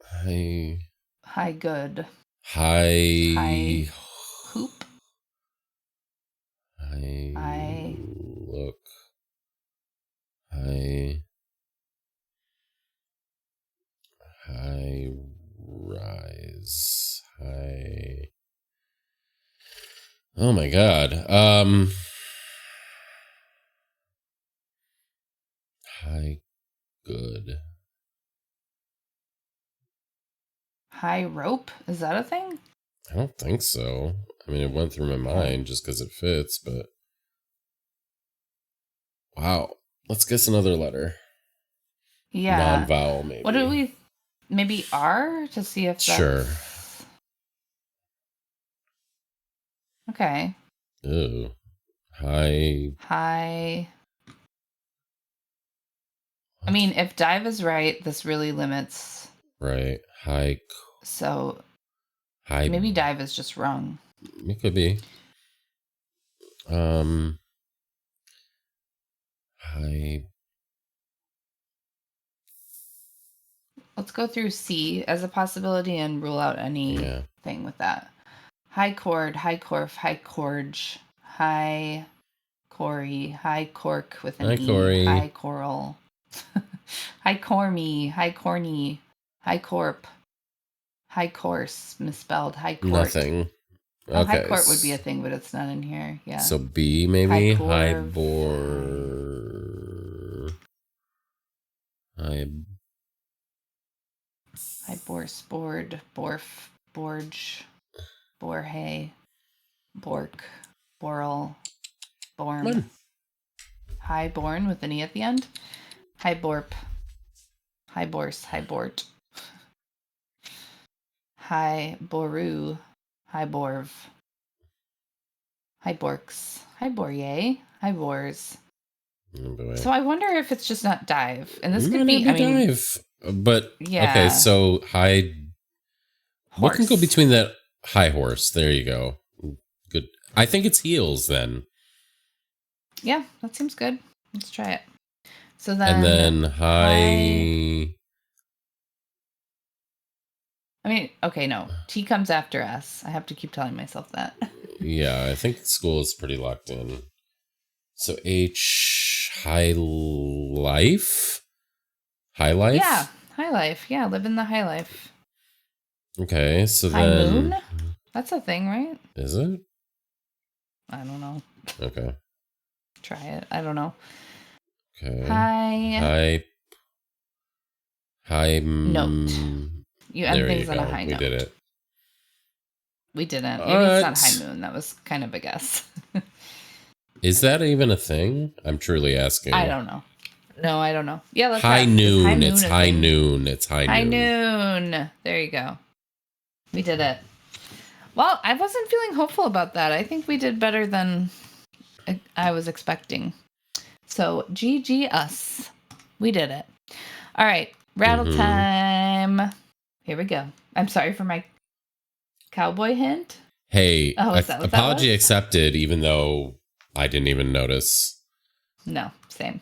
High. High, good. High. High, hoop. High. Look. High. High rise. High. Oh my god. High good. High rope? Is that a thing? I don't think so. I mean, it went through my mind just because it fits, but wow. Let's guess another letter. Yeah. Non-vowel, maybe. What do we? Maybe R to see if that's... Sure. Okay. Ooh. High. High. I mean, if dive is right, this really limits. Right. High. So High. maybe dive is just wrong. It could be. High. Let's go through C as a possibility and rule out anything with that. High chord, high corf, high corge, high Corey, high cork with an E, Corey. high coral, high cormy, high corny, high corp, high course, misspelled, high court. Nothing. Oh, okay. High court would be a thing, but it's not in here. Yeah. So B maybe? High bore. High bore, spored, borf, borge, borhay, bork, borl, borm. High born with an E at the end. High borp. High borse, high bort. High boru, high borv. High borks, high borye, high bors. Oh, so I wonder if it's just not dive. And this could be dive. But yeah. Okay, so high horse. What can go between that? High horse. There you go. Good. I think it's heels then. Yeah, that seems good. Let's try it. So then and then high. I mean, okay, no. T comes after S. I have to keep telling myself that. Yeah, I think school is pretty locked in. So H, high life? High life? Yeah, high life. Yeah, live in the high life. Okay, so high then... moon? That's a thing, right? Is it? I don't know. Okay. Try it. I don't know. Okay. High note. You end things on a high note. We did it. We didn't. Maybe it's not high moon. That was kind of a guess. Is that even a thing? I'm truly asking. I don't know. No, I don't know. Yeah, let's high noon. It's high noon. It's high noon. High noon. There you go. We did it. Well, I wasn't feeling hopeful about that. I think we did better than I was expecting. So, GG us. We did it. All right. Rattle time. Here we go. I'm sorry for my cowboy hint. Hey, apology accepted, even though I didn't even notice. No, same.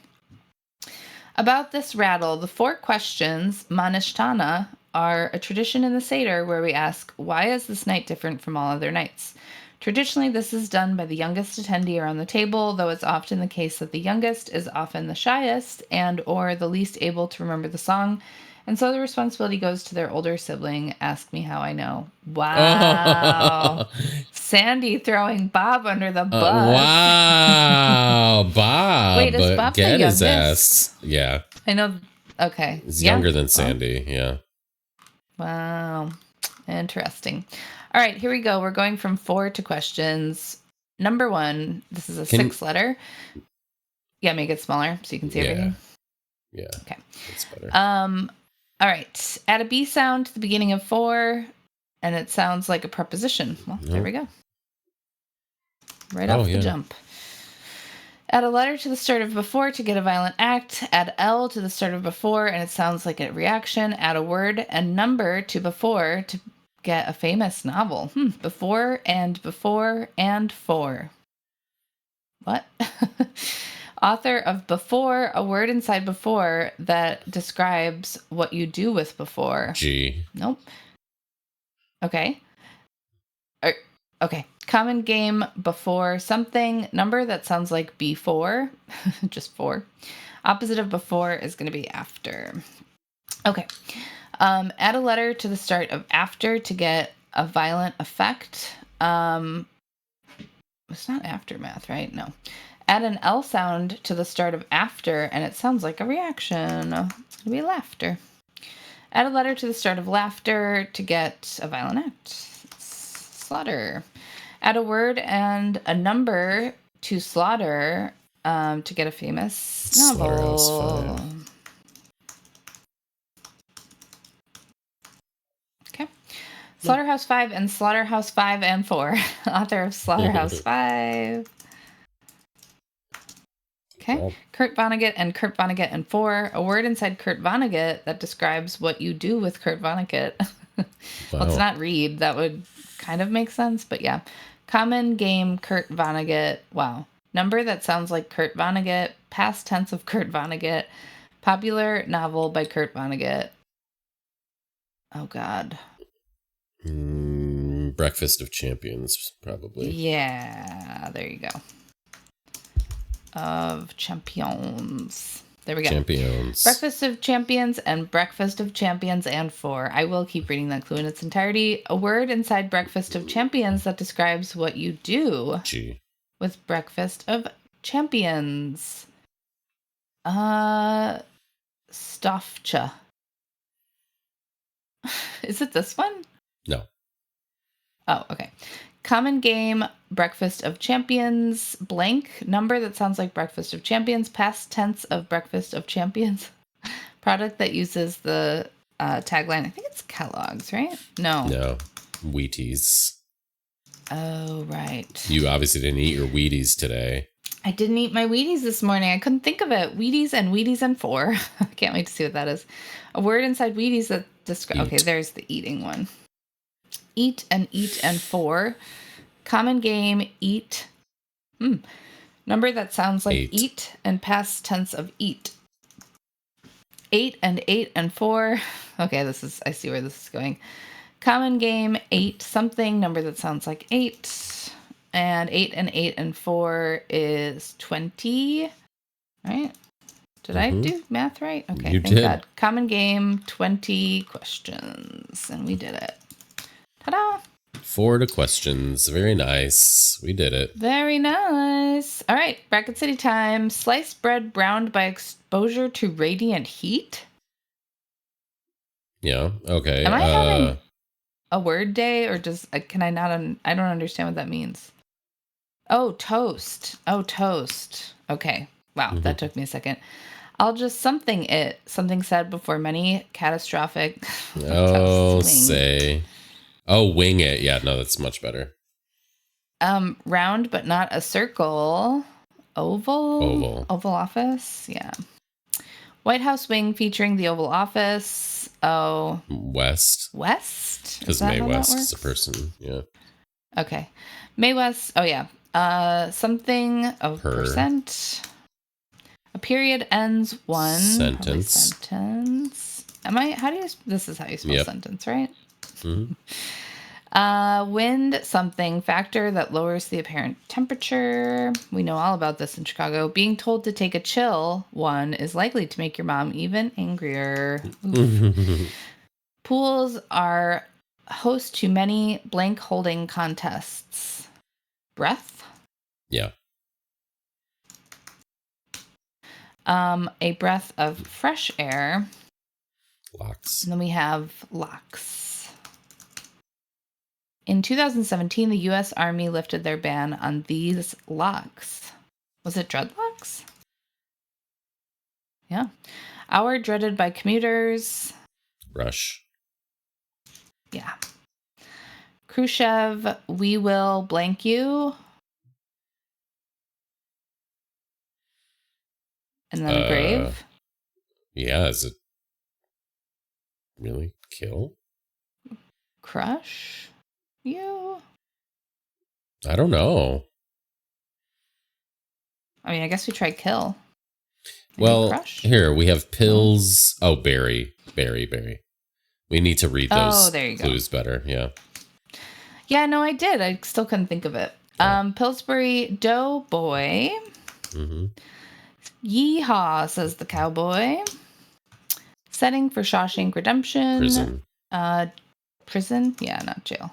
About this rattle, the 4 questions, Manishtana, are a tradition in the Seder where we ask, why is this night different from all other nights? Traditionally, this is done by the youngest attendee around the table, though it's often the case that the youngest is often the shyest and or the least able to remember the song, and so the responsibility goes to their older sibling. Ask me how I know. Wow. Sandy throwing Bob under the bus. Wow, Bob. Wait, is Bob the youngest? His ass. Yeah. I know. Okay. He's younger than Sandy. Yeah. Wow. Interesting. All right, here we go. We're going from 4 to questions. Number 1, this is a 6 letter. Yeah, make it smaller so you can see everything. Yeah. Okay. That's better. All right. Add a B sound to the beginning of 4, and it sounds like a preposition. Well, there we go. Right off the jump. Add a letter to the start of before to get a violent act. Add L to the start of before, and it sounds like a reaction. Add a word and number to before to get a famous novel. Before and before and for. What? Author of Before, a word inside before that describes what you do with before. G. Nope. Okay. Okay. Common game before something. Number that sounds like before. Just four. Opposite of before is going to be after. Okay. Add a letter to the start of after to get a violent effect. It's not aftermath, right? No. Add an L sound to the start of after, and it sounds like a reaction. It's going to be laughter. Add a letter to the start of laughter to get a violent act. Slaughter. Add a word and a number to slaughter to get a famous novel. Slaughterhouse-Five. Okay. Slaughterhouse-Five and Slaughterhouse-Five and 4. Author of Slaughterhouse-Five. Okay. Wow. Kurt Vonnegut and Kurt Vonnegut and 4. A word inside Kurt Vonnegut that describes what you do with Kurt Vonnegut. Well, it's not read. That would kind of make sense, but yeah. Common game Kurt Vonnegut. Wow. Number that sounds like Kurt Vonnegut. Past tense of Kurt Vonnegut. Popular novel by Kurt Vonnegut. Oh, God. Breakfast of Champions, probably. Yeah, there you go. Of Champions. There we go. Champions. Breakfast of Champions and Breakfast of Champions and 4. I will keep reading that clue in its entirety. A word inside Breakfast of Champions that describes what you do G. with Breakfast of Champions. Stofcha. Is it this one? No. Oh, okay. Common game, Breakfast of Champions, blank, number that sounds like Breakfast of Champions, past tense of Breakfast of Champions, product that uses the tagline, I think it's Kellogg's, right? No. Wheaties. Oh, right. You obviously didn't eat your Wheaties today. I didn't eat my Wheaties this morning. I couldn't think of it. Wheaties and 4. I can't wait to see what that is. A word inside Wheaties that describes... Okay, there's the eating one. Eat and 4. Common game, eat. Number that sounds like 8. Eat and past tense of eat. 8 and 4. Okay, I see where this is going. Common game, 8 something. Number that sounds like 8. And 8 and 4 is 20. Right? Did I do math right? Okay, you thank did. God. Common game, 20 questions. And we did it. Ta-da! 4 to questions. Very nice. We did it. Very nice. All right, Bracket City time. Sliced bread browned by exposure to radiant heat. Yeah. Okay. Am I having a word day, or can I not? I don't understand what that means. Oh, toast. Okay. Wow, that took me a second. I'll just something said before many catastrophic. Wing it. Yeah, no, that's much better. Round but not a circle. Oval office. Yeah. White House wing featuring the Oval Office. Oh. West? Because Mae West is a person. Yeah. Okay. Mae West. Oh, yeah. Something of Her. Percent. A period ends one. Sentence. This is how you spell sentence, right? Mm-hmm. Wind something factor that lowers the apparent temperature. We know all about this in Chicago. Being told to take a chill one is likely to make your mom even angrier. Pools are host to many blank holding contests. Breath? Yeah. A breath of fresh air. Locks. And then we have locks. In 2017, the U.S. Army lifted their ban on these locks. Was it dreadlocks? Yeah. Hour dreaded by commuters. Rush. Yeah. Khrushchev, we will blank you. And then grave. Yeah, is it really kill? crush you? I don't know. I mean, I guess we try kill. Maybe Well, crush? here we have pills. Oh, berry. We need to read Oh, those there you clues better. Yeah. Yeah, no, I did. I still couldn't think of it. Pillsbury Doughboy. Mm-hmm. Yeehaw, says the cowboy. Setting for Shawshank Redemption. Prison? Yeah, not jail.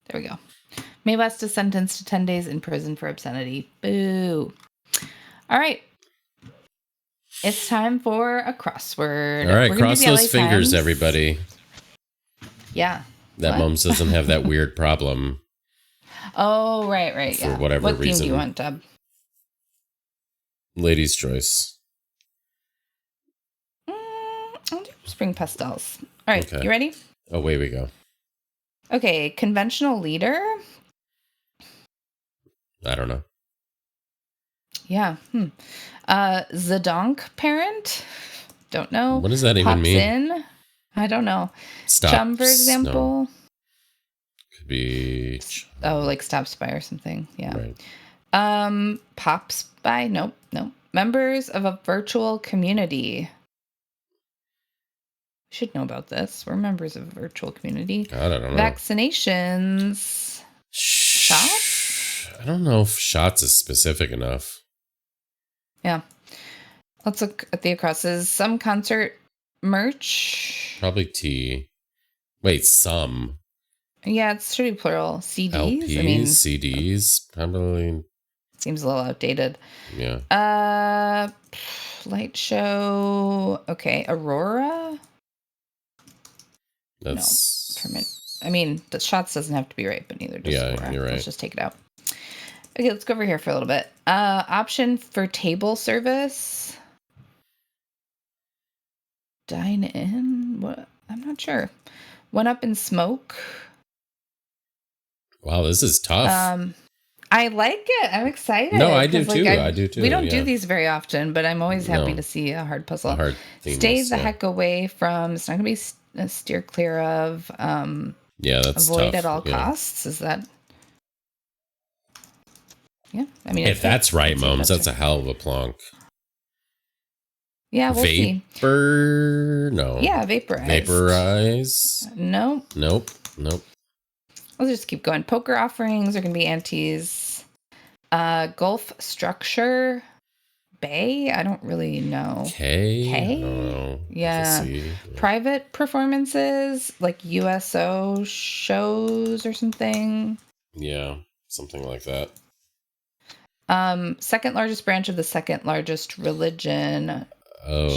There we go. Mae West is sentenced to 10 days in prison for obscenity. Boo. All right. It's time for a crossword. All right, We're gonna cross do the those LA fingers, Times. everybody. Yeah. That What? Mums doesn't have that weird problem. Oh, right. For Yeah. whatever What reason. theme do you want, Deb? Lady's choice. I'll do spring pastels. All right. Okay. You ready? Away we go. Okay. Conventional leader. I don't know. Yeah. Zedonk parent. Don't know. What does that even Pops mean? in. I don't know. Stops. Chum, for example. No. Could be. Oh, like stops by or something. Yeah. Right. Pops by. Nope. Members of a virtual community. Should know about this. We're members of a virtual community. God, I don't know. Vaccinations. Shots? I don't know if shots is specific enough. Yeah. Let's look at the acrosses. Some concert merch. Probably T. Wait, some. Yeah, it's should be plural. CDs. LPs, I mean, CDs. Probably. Seems a little outdated. Yeah. Light show. Okay, Aurora. That's. No. I mean, the shots doesn't have to be right, but neither does Aurora. You're right. Let's just take it out. Okay, let's go over here for a little bit. Option for table service. Dine in? What? I'm not sure. One up in smoke. Wow, this is tough. I like it. I'm excited. No, I do too. I do too. We don't do these very often, but I'm always happy to see a hard puzzle. A hard theme. Stay the heck away from. It's not going to be a steer clear of. Yeah, that's avoid tough. At all costs. Is that? Yeah, I mean, if that's right, Mums, that's a hell of a plonk. Yeah, we'll see. Vapor? No. Yeah, vaporize. Vaporize? Nope. I'll just keep going. Poker offerings are going to be antes. Gulf structure. Bay? I don't really know. K? I don't know. Yeah. Private performances, like USO shows or something. Yeah, something like that. Second largest branch of the second largest religion. Oh,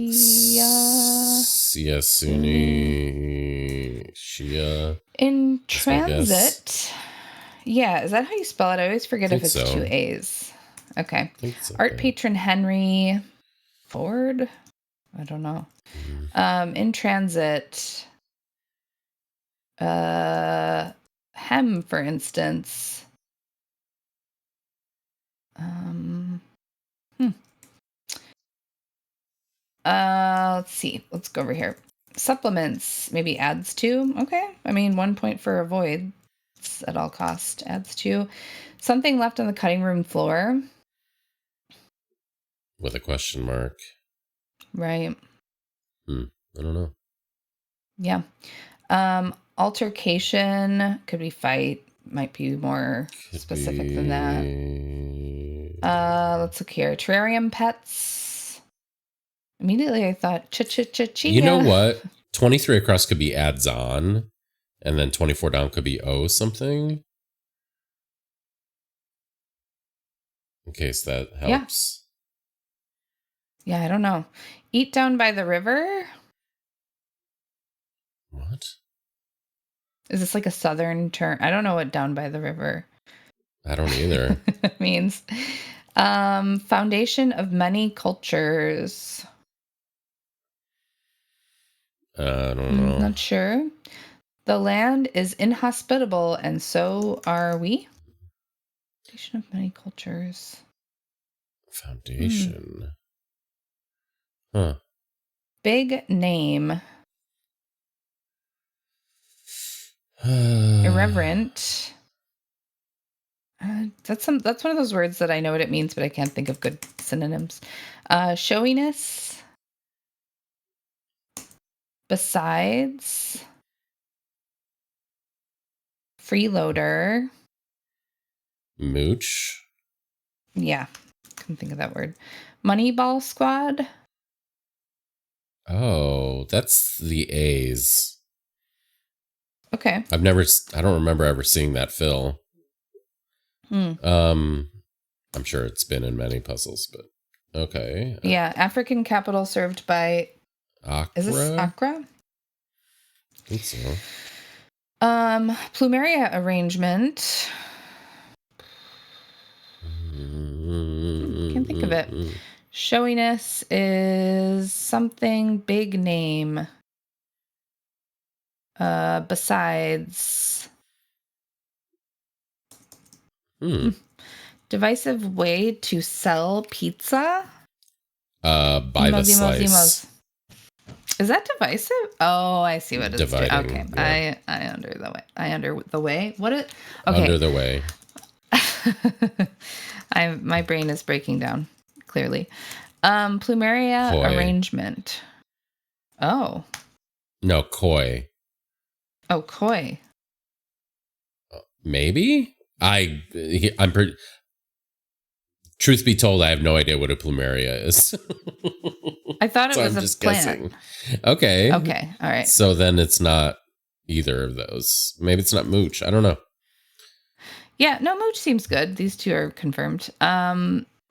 Shia. Sunni. Shia. In transit. Yeah, is that how you spell it? I always forget if it's two A's. Okay. Art patron Henry Ford? I don't know. In transit. Hem, for instance. Let's see. Let's go over here. Supplements, maybe adds to. Okay. I mean, 1 point for avoid at all cost. Adds to. Something left on the cutting room floor. With a question mark. Right. I don't know. Yeah. Altercation could be fight. Might be more specific than that. Let's look here. Terrarium pets. Immediately I thought chia. You know what? 23 across could be adds on, and then 24 down could be O something. In case that helps. Yeah, I don't know. Eat down by the river. What? Is this like a southern term? I don't know what down by the river. I don't either. means. Foundation of many cultures. I don't know. Not sure. The land is inhospitable, and so are we. Foundation of many cultures. Foundation. Huh. Big name. Irreverent. That's one of those words that I know what it means, but I can't think of good synonyms. Showiness. Besides. Freeloader. Mooch. Yeah, couldn't think of that word. Moneyball Squad. Oh, that's the A's. Okay. I don't remember ever seeing that fill. I'm sure it's been in many puzzles, but okay. Yeah, African capital served by. Accra? Is this Accra? I think so. Plumeria arrangement. Can't think of it. Showiness is something big name. Besides. Divisive way to sell pizza? By the slice. Is that divisive? Oh, I see what it's doing. Okay, yeah. I under the way. What it? Okay. Under the way. My brain is breaking down. Clearly, Plumeria Koi. arrangement. Oh. No, koi. Oh, koi. Maybe? I'm pretty. Truth be told, I have no idea what a plumeria is. I thought it was a plant. Guessing. Okay. Okay. All right. So then it's not either of those. Maybe it's not mooch. I don't know. Yeah, no, mooch seems good. These two are confirmed.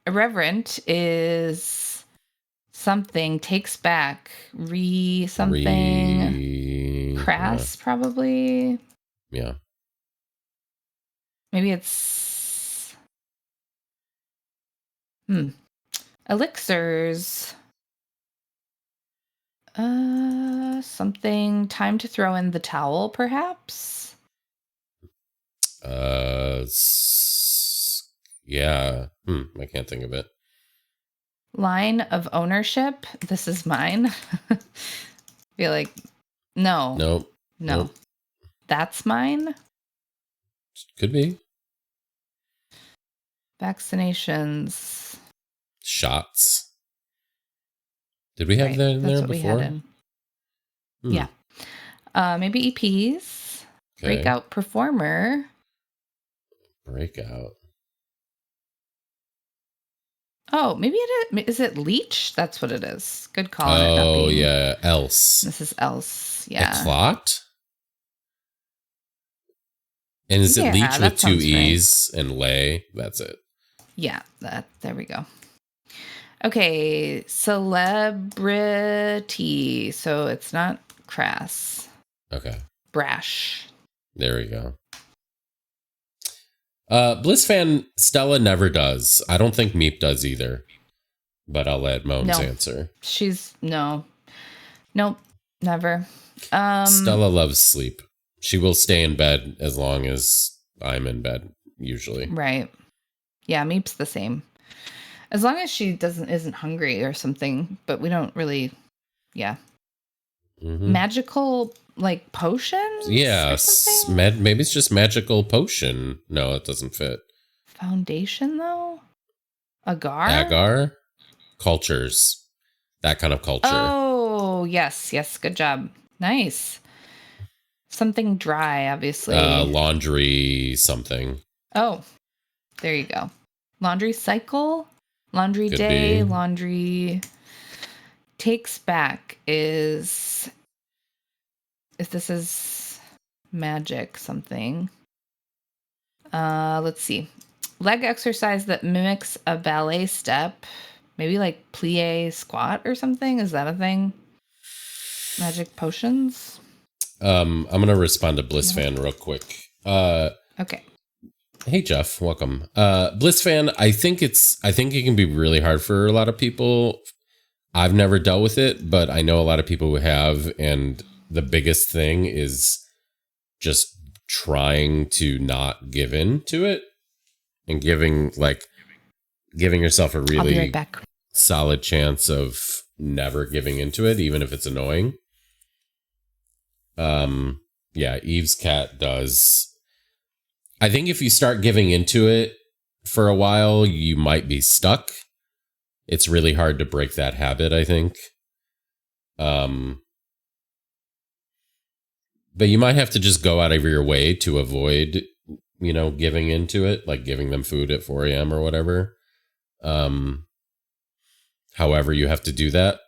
Irreverent is something takes back, something crass, probably. Yeah. Maybe it's elixirs. Something time to throw in the towel, perhaps. Yeah. I can't think of it. Line of ownership. This is mine. Feel like no. Nope. That's mine. Could be. Vaccinations. Shots. Did we have that in there before? Yeah. Maybe EPs. Okay. Breakout performer. Breakout. Oh, maybe is it leech? That's what it is. Good call. Oh, yeah. Else. This is else. Yeah. Eclat? And is it leech with two E's and lay? That's it. Yeah. There we go. Okay. Celebrity. So it's not crass. Okay. Brash. There we go. Bliss fan Stella never does. I don't think Meep does either. But I'll let Moans answer. Nope, never. Stella loves sleep. She will stay in bed as long as I'm in bed, usually. Right. Yeah, Meep's the same. As long as she isn't hungry or something, but we don't really, yeah. Mm-hmm. Magical, like, potions? Yeah, maybe it's just magical potion. No, it doesn't fit. Foundation, though? Agar? Cultures. That kind of culture. Oh, yes, good job. Nice. Something dry, obviously. Laundry something. Oh, there you go. Laundry cycle? Laundry day, laundry takes back is if this is magic something. Let's see. Leg exercise that mimics a ballet step. Maybe like plie squat or something. Is that a thing? Magic potions? I'm going to respond to Bliss fan real quick. Okay. Hey, Jeff. Welcome. Bliss fan, I think it can be really hard for a lot of people. I've never dealt with it, but I know a lot of people who have. And the biggest thing is just trying to not give in to it and giving yourself a really I'll be right back. Solid chance of never giving into it, even if it's annoying. Yeah, Eve's cat does. I think if you start giving into it for a while, you might be stuck. It's really hard to break that habit, I think. But you might have to just go out of your way to avoid, giving into it, like giving them food at 4 a.m. or whatever. However you have to do that.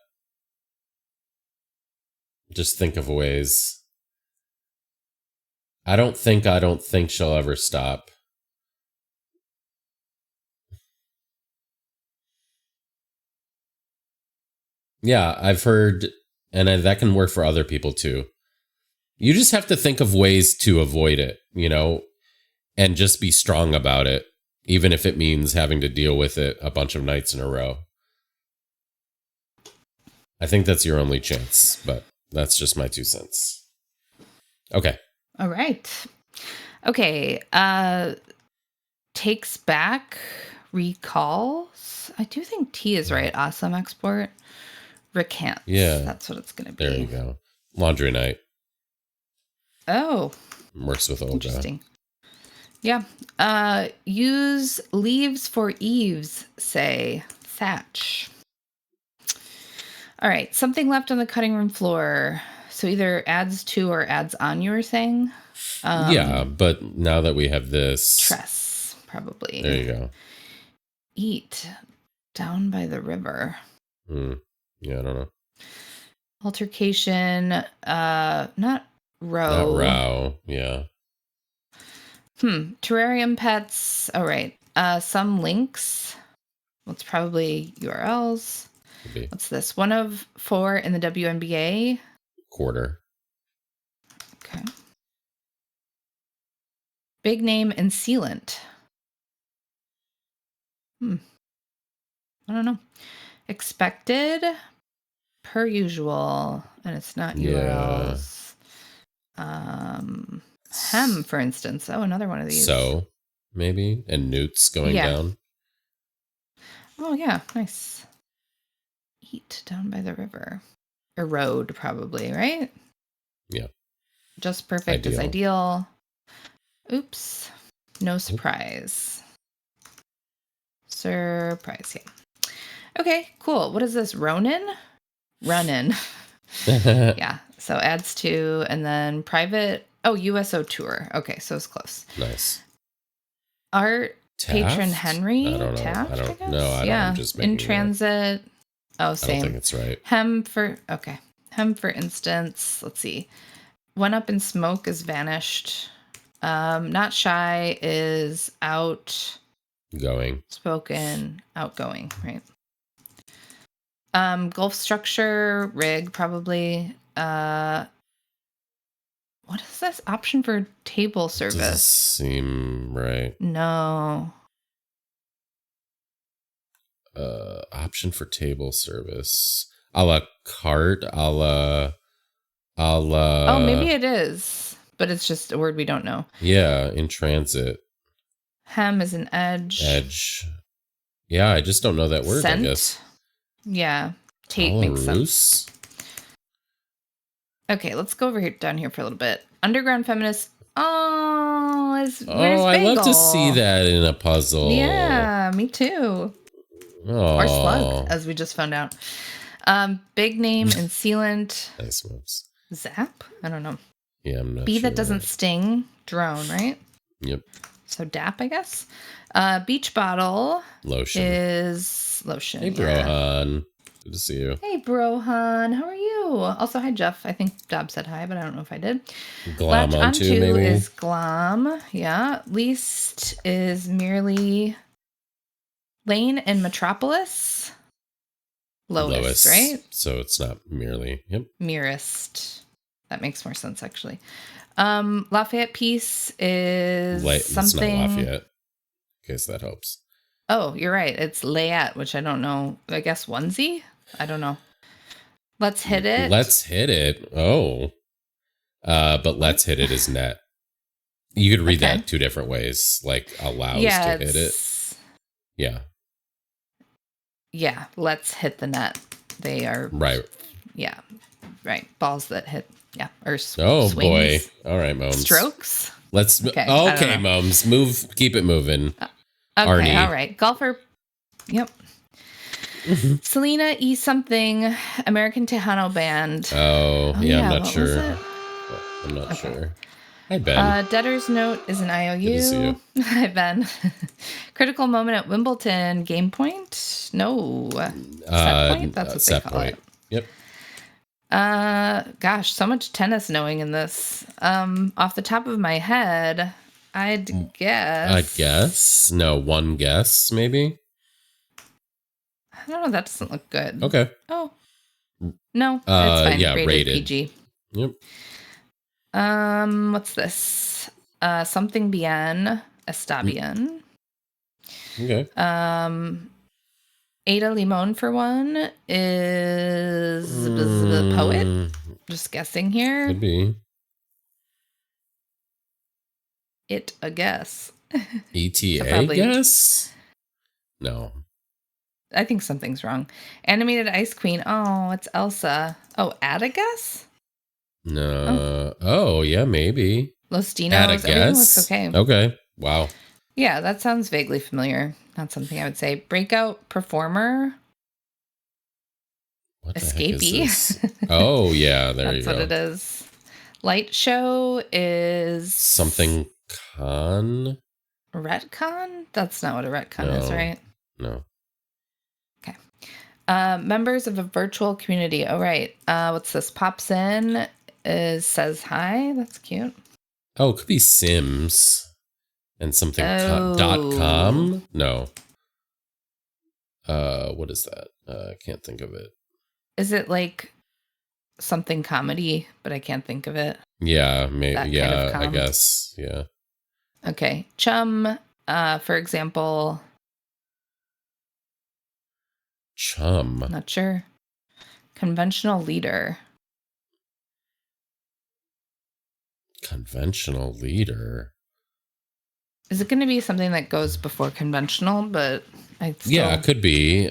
Just think of ways. I don't think she'll ever stop. Yeah, I've heard, and that can work for other people too. You just have to think of ways to avoid it, and just be strong about it, even if it means having to deal with it a bunch of nights in a row. I think that's your only chance, but that's just my 2 cents. Okay. All right. Okay. Takes back, recalls. I do think T is right. Awesome export. Recants. Yeah. That's what it's going to be. There you go. Laundry night. Oh. Works with Olga. Interesting. Yeah. Use leaves for eaves, say. Thatch. All right. Something left on the cutting room floor. So either adds to or adds on, you were saying? Yeah, but now that we have this... Tress, probably. There you go. Eat. Down by the river. Yeah, I don't know. Altercation. Not row. Not row, yeah. Terrarium pets. All right. Some links. Well, it's probably URLs. What's this? 1 of 4 in the WNBA. Quarter. Okay. Big name and sealant. I don't know. Expected. Per usual. And it's not URLs. Hem, for instance. Oh, another one of these. So, maybe. And newts going down. Oh, yeah. Nice. Eat down by the river. Erode, probably, right? Yeah. Just perfect is ideal. Oops. No surprise. Surprise, yeah. Okay, cool. What is this? Ronin? Runnin. Yeah. So adds to, and then private. Oh, USO tour. Okay, so it's close. Nice. Art. Taft? Patron Henry. I don't know. Taft, I don't guess? know. I'm just making in transit. Oh, same. I don't think it's right. Hem, for instance. Let's see. One up in smoke is vanished. Not shy is out. Going. Spoken. Outgoing, right? Gulf structure, rig, probably. What is this? Option for table service? Doesn't seem right. No. Option for table service. A la carte, a la... Oh, maybe it is. But it's just a word we don't know. Yeah, in transit. Hem is an edge. Edge. Yeah, I just don't know that word, Scent? I guess. Yeah. Tate makes Belarus? sense. Okay, let's go over here down here for a little bit. Underground feminist. Oh, where's I Bagel? love to see that in a puzzle. Yeah, me too. Oh. Or slug, as we just found out. Big name and sealant. Nice moves. Zap? I don't know. Yeah, I'm not Bee sure. that doesn't sting. Drone, right? Yep. So DAP, I guess. Beach bottle. Lotion. Is lotion. Hey, Brohan. Good to see you. Hey, Brohan. How are you? Also, hi, Jeff. I think Dob said hi, but I don't know if I did. Glom Latch onto, maybe? is glom. Yeah. Least is merely Lane and Metropolis. Lowest, right? So it's not merely. Yep. Merest. That makes more sense, actually. Lafayette piece is something. It's not Lafayette. In case that helps. Oh, you're right. It's Layette, which I don't know. I guess onesie? I don't know. Let's hit it. Let's hit it. Oh. But let's hit it is net. You could read that 2 different ways. Like allows to hit it. Yeah. Yeah. Let's hit the net. They are. Right. Yeah. Right. Balls that hit Yeah, or Oh swings. boy! All right, Moms. Strokes. Let's. Okay, I Okay, don't know. Moms. Move. Keep it moving. Okay, all Arnie. right. Golfer. Yep. Selena E. something, American Tejano band. Oh yeah, I'm not what sure. was it? I'm not Okay. sure. Hi Ben. Debtor's Note is an Good to see IOU. you. Hi Ben. Critical moment at Wimbledon. Game point? No. Set point? That's what they Set call point. Yep. it. Gosh, so much tennis knowing in this. Off the top of my head, I'd guess. No, one guess maybe. I don't know. That doesn't look good. Okay. Oh. No, it's fine. Yeah, rated rated. PG. Yep. What's this? Something bien. Está bien. Okay. Ada Limon for one is the poet. Just guessing here. Could be. It a guess. ETA So probably, guess? No. I think something's wrong. Animated Ice Queen. Oh, it's Elsa. Oh, add a guess? No. Oh, yeah, maybe. Los Dinos. Add a Everything guess? looks okay. Okay. Wow. Yeah, that sounds vaguely familiar. Not something I would say. Breakout performer. What the Escapee. heck is this? Oh, yeah, there you go. That's what it is. Light show is Something con? retcon? That's not what a retcon is, right? No. Okay. Members of a virtual community. Oh, right. What's this? Pops in, says hi. That's cute. Oh, it could be Sims and something .com? No. What is that? I can't think of it. Is it like something comedy, but I can't think of it? Yeah, maybe. Yeah, kind of I guess. Yeah. Okay. Chum, for example. Chum. Not sure. Conventional leader. Conventional leader. Is it going to be something that goes before conventional? But yeah, it could be.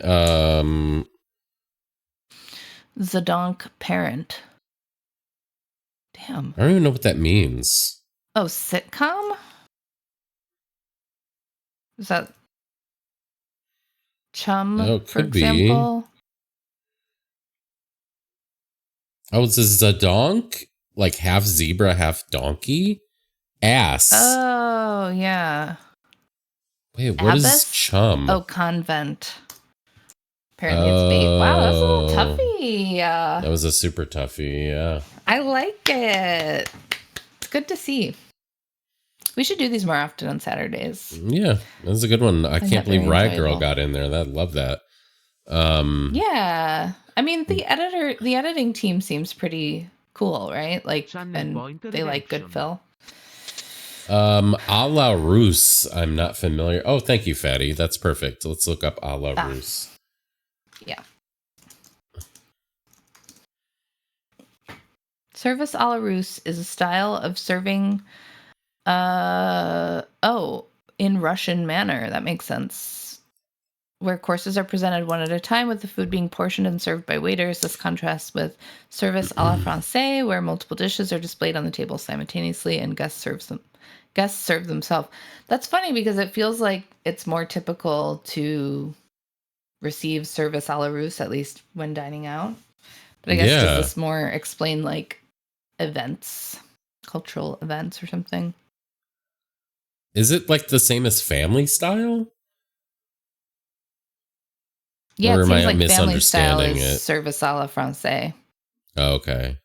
Zadonk parent. Damn. I don't even know what that means. Oh, sitcom? Is that Chum, Oh, for example? Oh, this is a donk? Like half zebra, half donkey? Ass. Oh, yeah. Wait, what is chum? Oh, convent. Apparently it's bait. Wow, that's a little toughie. That was a super toughie, yeah. I like it. It's good to see. We should do these more often on Saturdays. Yeah, that was a good one. I can't believe Riot Girl got in there. I love that. Yeah. I mean, the editing team seems pretty cool, right? Like, and they like good fill. A la Russe, I'm not familiar. Oh, thank you, Fatty. That's perfect. Let's look up a la Russe. Yeah. Service a la Russe is a style of serving in Russian manner. That makes sense. Where courses are presented one at a time with the food being portioned and served by waiters. This contrasts with service a la Francais, where multiple dishes are displayed on the table simultaneously and guests serve themselves. That's funny because it feels like it's more typical to receive service a la Russe, at least when dining out. But I guess does this more explain like events, cultural events or something? Is it like the same as family style? Yeah, or it am seems I like family style misunderstanding is it? service a la Francais. Oh, okay.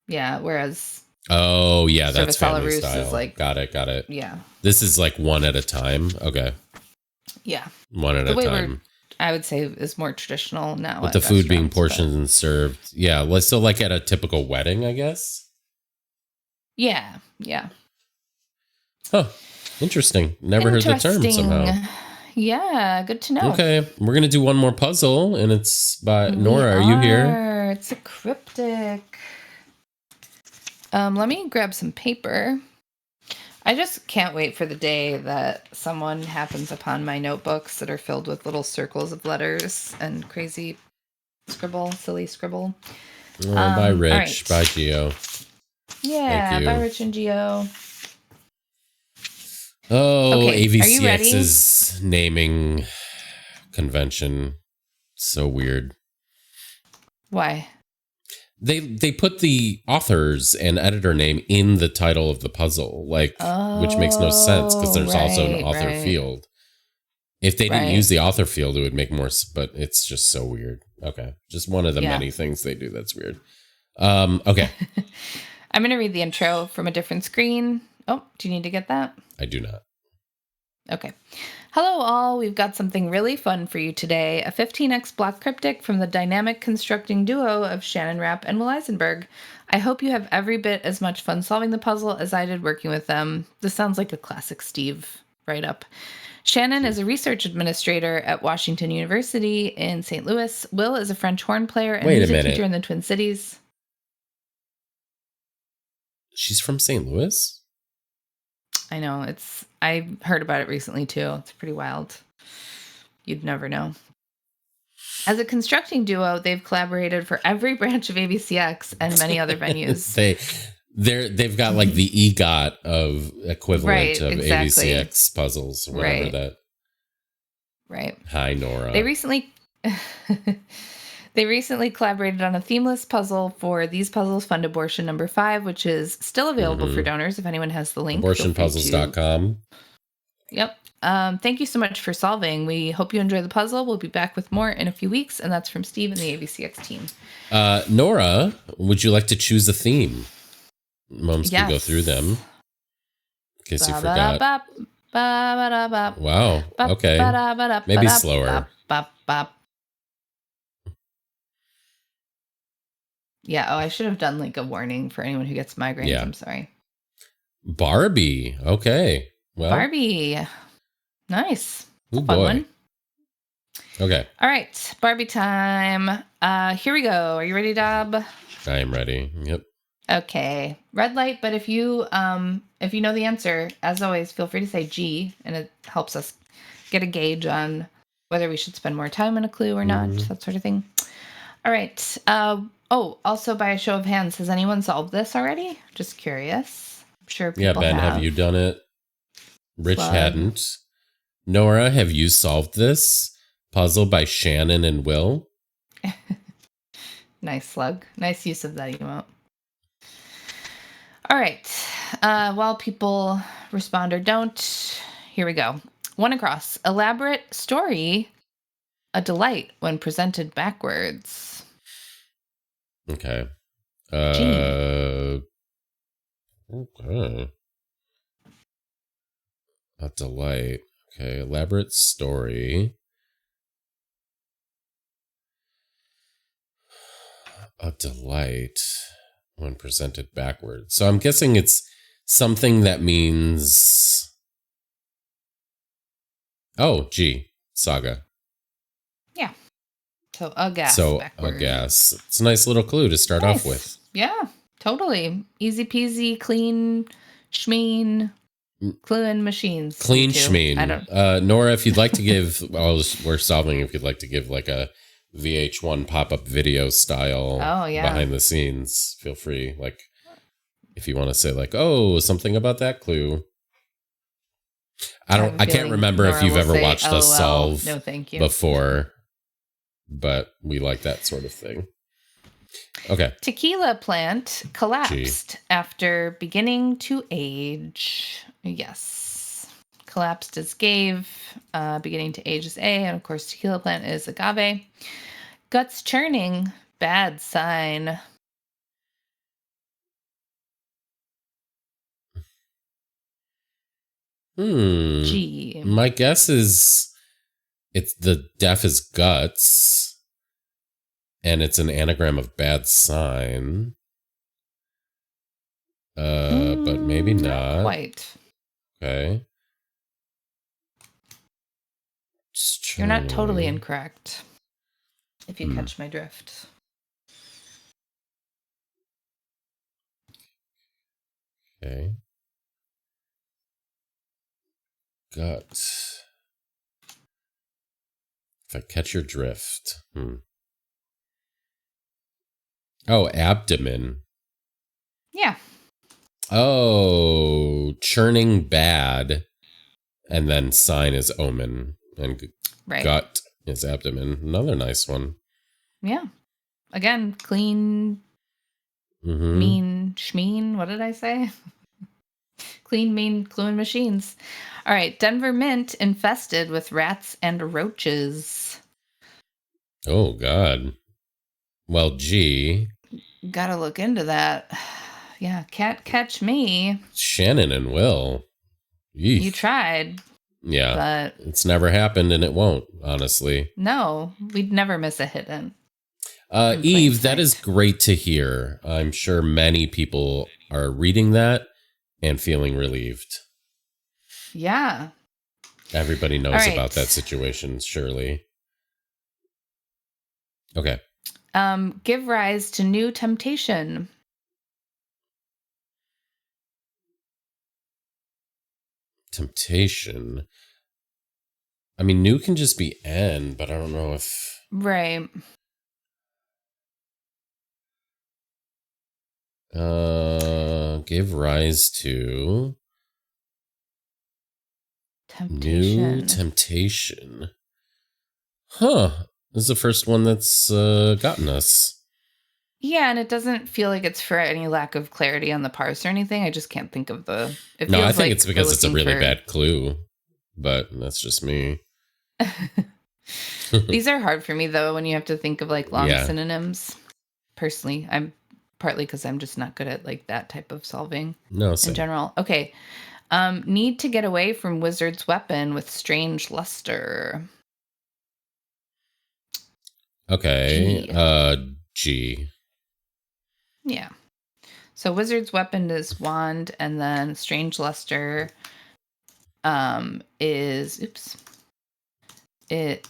Yeah, whereas oh yeah, that's family Russe style. Is like, got it. Yeah. This is like one at a time. Okay. Yeah. One at a time. I would say is more traditional now. With the food being portioned and served. Yeah. So like at a typical wedding, I guess. Yeah. Yeah. Huh. Interesting. Never heard the term somehow. Yeah, good to know. Okay, we're going to do one more puzzle, and it's by Nora. Are you here? It's a cryptic. Let me grab some paper. I just can't wait for the day that someone happens upon my notebooks that are filled with little circles of letters and crazy silly scribble. Oh, bye, All Rich. right. Bye, Geo. Thank Yeah, you. bye, Rich and Geo. Oh, Okay, are you ready? AVCX's naming convention. So weird. Why? They put the author's and editor name in the title of the puzzle, which makes no sense because there's also an author field. If they didn't use the author field, it would make more, but it's just so weird. Okay. Just one of the many things they do that's weird. Okay. I'm going to read the intro from a different screen. Oh, do you need to get that? I do not. Okay. Hello all, we've got something really fun for you today. A 15x block cryptic from the dynamic constructing duo of Shannon Rapp and Will Eisenberg. I hope you have every bit as much fun solving the puzzle as I did working with them. This sounds like a classic Steve write-up. Shannon is a research administrator at Washington University in St. Louis. Will is a French horn player and music teacher in the Twin Cities. She's from St. Louis? I know. I heard about it recently too. It's pretty wild. You'd never know. As a constructing duo, they've collaborated for every branch of avcx and many other venues. They've got like the EGOT of equivalent of avcx puzzles, whatever that. Right. Hi, Nora. They recently collaborated on a themeless puzzle for These Puzzles Fund Abortion number 5, which is still available for donors if anyone has the link. Abortionpuzzles.com. Yep. Thank you so much for solving. We hope you enjoy the puzzle. We'll be back with more in a few weeks, and that's from Steve and the avcx team. Nora, would you like to choose a theme? Mums can go through them. In case you forgot. Wow. Okay. Maybe slower. Yeah. Oh, I should have done like a warning for anyone who gets migraines. Yeah. I'm sorry. Barbie. Okay. Well. Barbie. Nice. Ooh, fun one. Okay. All right. Barbie time. Here we go. Are you ready, Dob? I am ready. Yep. Okay. Red light, but if you know the answer, as always, feel free to say G, and it helps us get a gauge on whether we should spend more time on a clue or not, that sort of thing. All right. Also by a show of hands, has anyone solved this already? Just curious. I'm sure people Ben, have you done it? Rich hadn't. Nora, have you solved this puzzle by Shannon and Will? Nice, Slug. Nice use of that emote. All right. While people respond or don't, here we go. One across. Elaborate story, a delight when presented backwards. Okay. Okay. A delight. Okay. Elaborate story. A delight when presented backwards. So I'm guessing it's something that means. Oh, G. Saga. Yeah. So a gas. A gas. It's a nice little clue to start off with. Yeah, totally. Easy peasy, clean, schmeen, cluing machines. Clean schmeen. Nora, if you'd like to give, we're solving, if you'd like to give like a VH1 pop-up video style behind the scenes, feel free. Like, if you want to say like, oh, something about that clue. I can't remember if you've ever watched us solve before, but we like that sort of thing. Okay. Tequila plant collapsed after beginning to age. Yes. Collapsed is gave, beginning to age is A, and of course tequila plant is agave. Guts churning, bad sign. G. My guess is it's the deaf is guts, and it's an anagram of bad sign. But maybe not. Quite. Okay. You're not totally incorrect, if you catch my drift. Okay. Gut. If I catch your drift. Oh, abdomen. Yeah. Oh, churning bad. And then sign is omen. And Right. gut is abdomen. Another nice one. Yeah. Again, clean, mean, schmeen. What did I say? Clean, mean, cluing machines. All right. Denver mint infested with rats and roaches. Oh, God. Well, gee. Gotta look into that. Yeah. Can't catch me. Shannon and Will. Eef. You tried. Yeah. But it's never happened and it won't, honestly. No, we'd never miss a hidden. Eve, that is great to hear. I'm sure many people are reading that and feeling relieved. Yeah. Everybody knows about that situation, surely. Okay. Give rise to new temptation. Temptation. I mean, new can just be N, but I don't know if... Right. Give rise to... Temptation. New temptation. Huh. This is the first one that's gotten us. Yeah, and it doesn't feel like it's for any lack of clarity on the parse or anything. I just can't think of the... No, I think it's because it's a really bad clue, but that's just me. These are hard for me, though, when you have to think of like long synonyms. Personally, I'm partly because I'm just not good at like that type of solving in general. Okay. Need to get away from wizard's weapon with strange luster. Okay. G. Yeah. So wizard's weapon is wand, and then strange luster is it.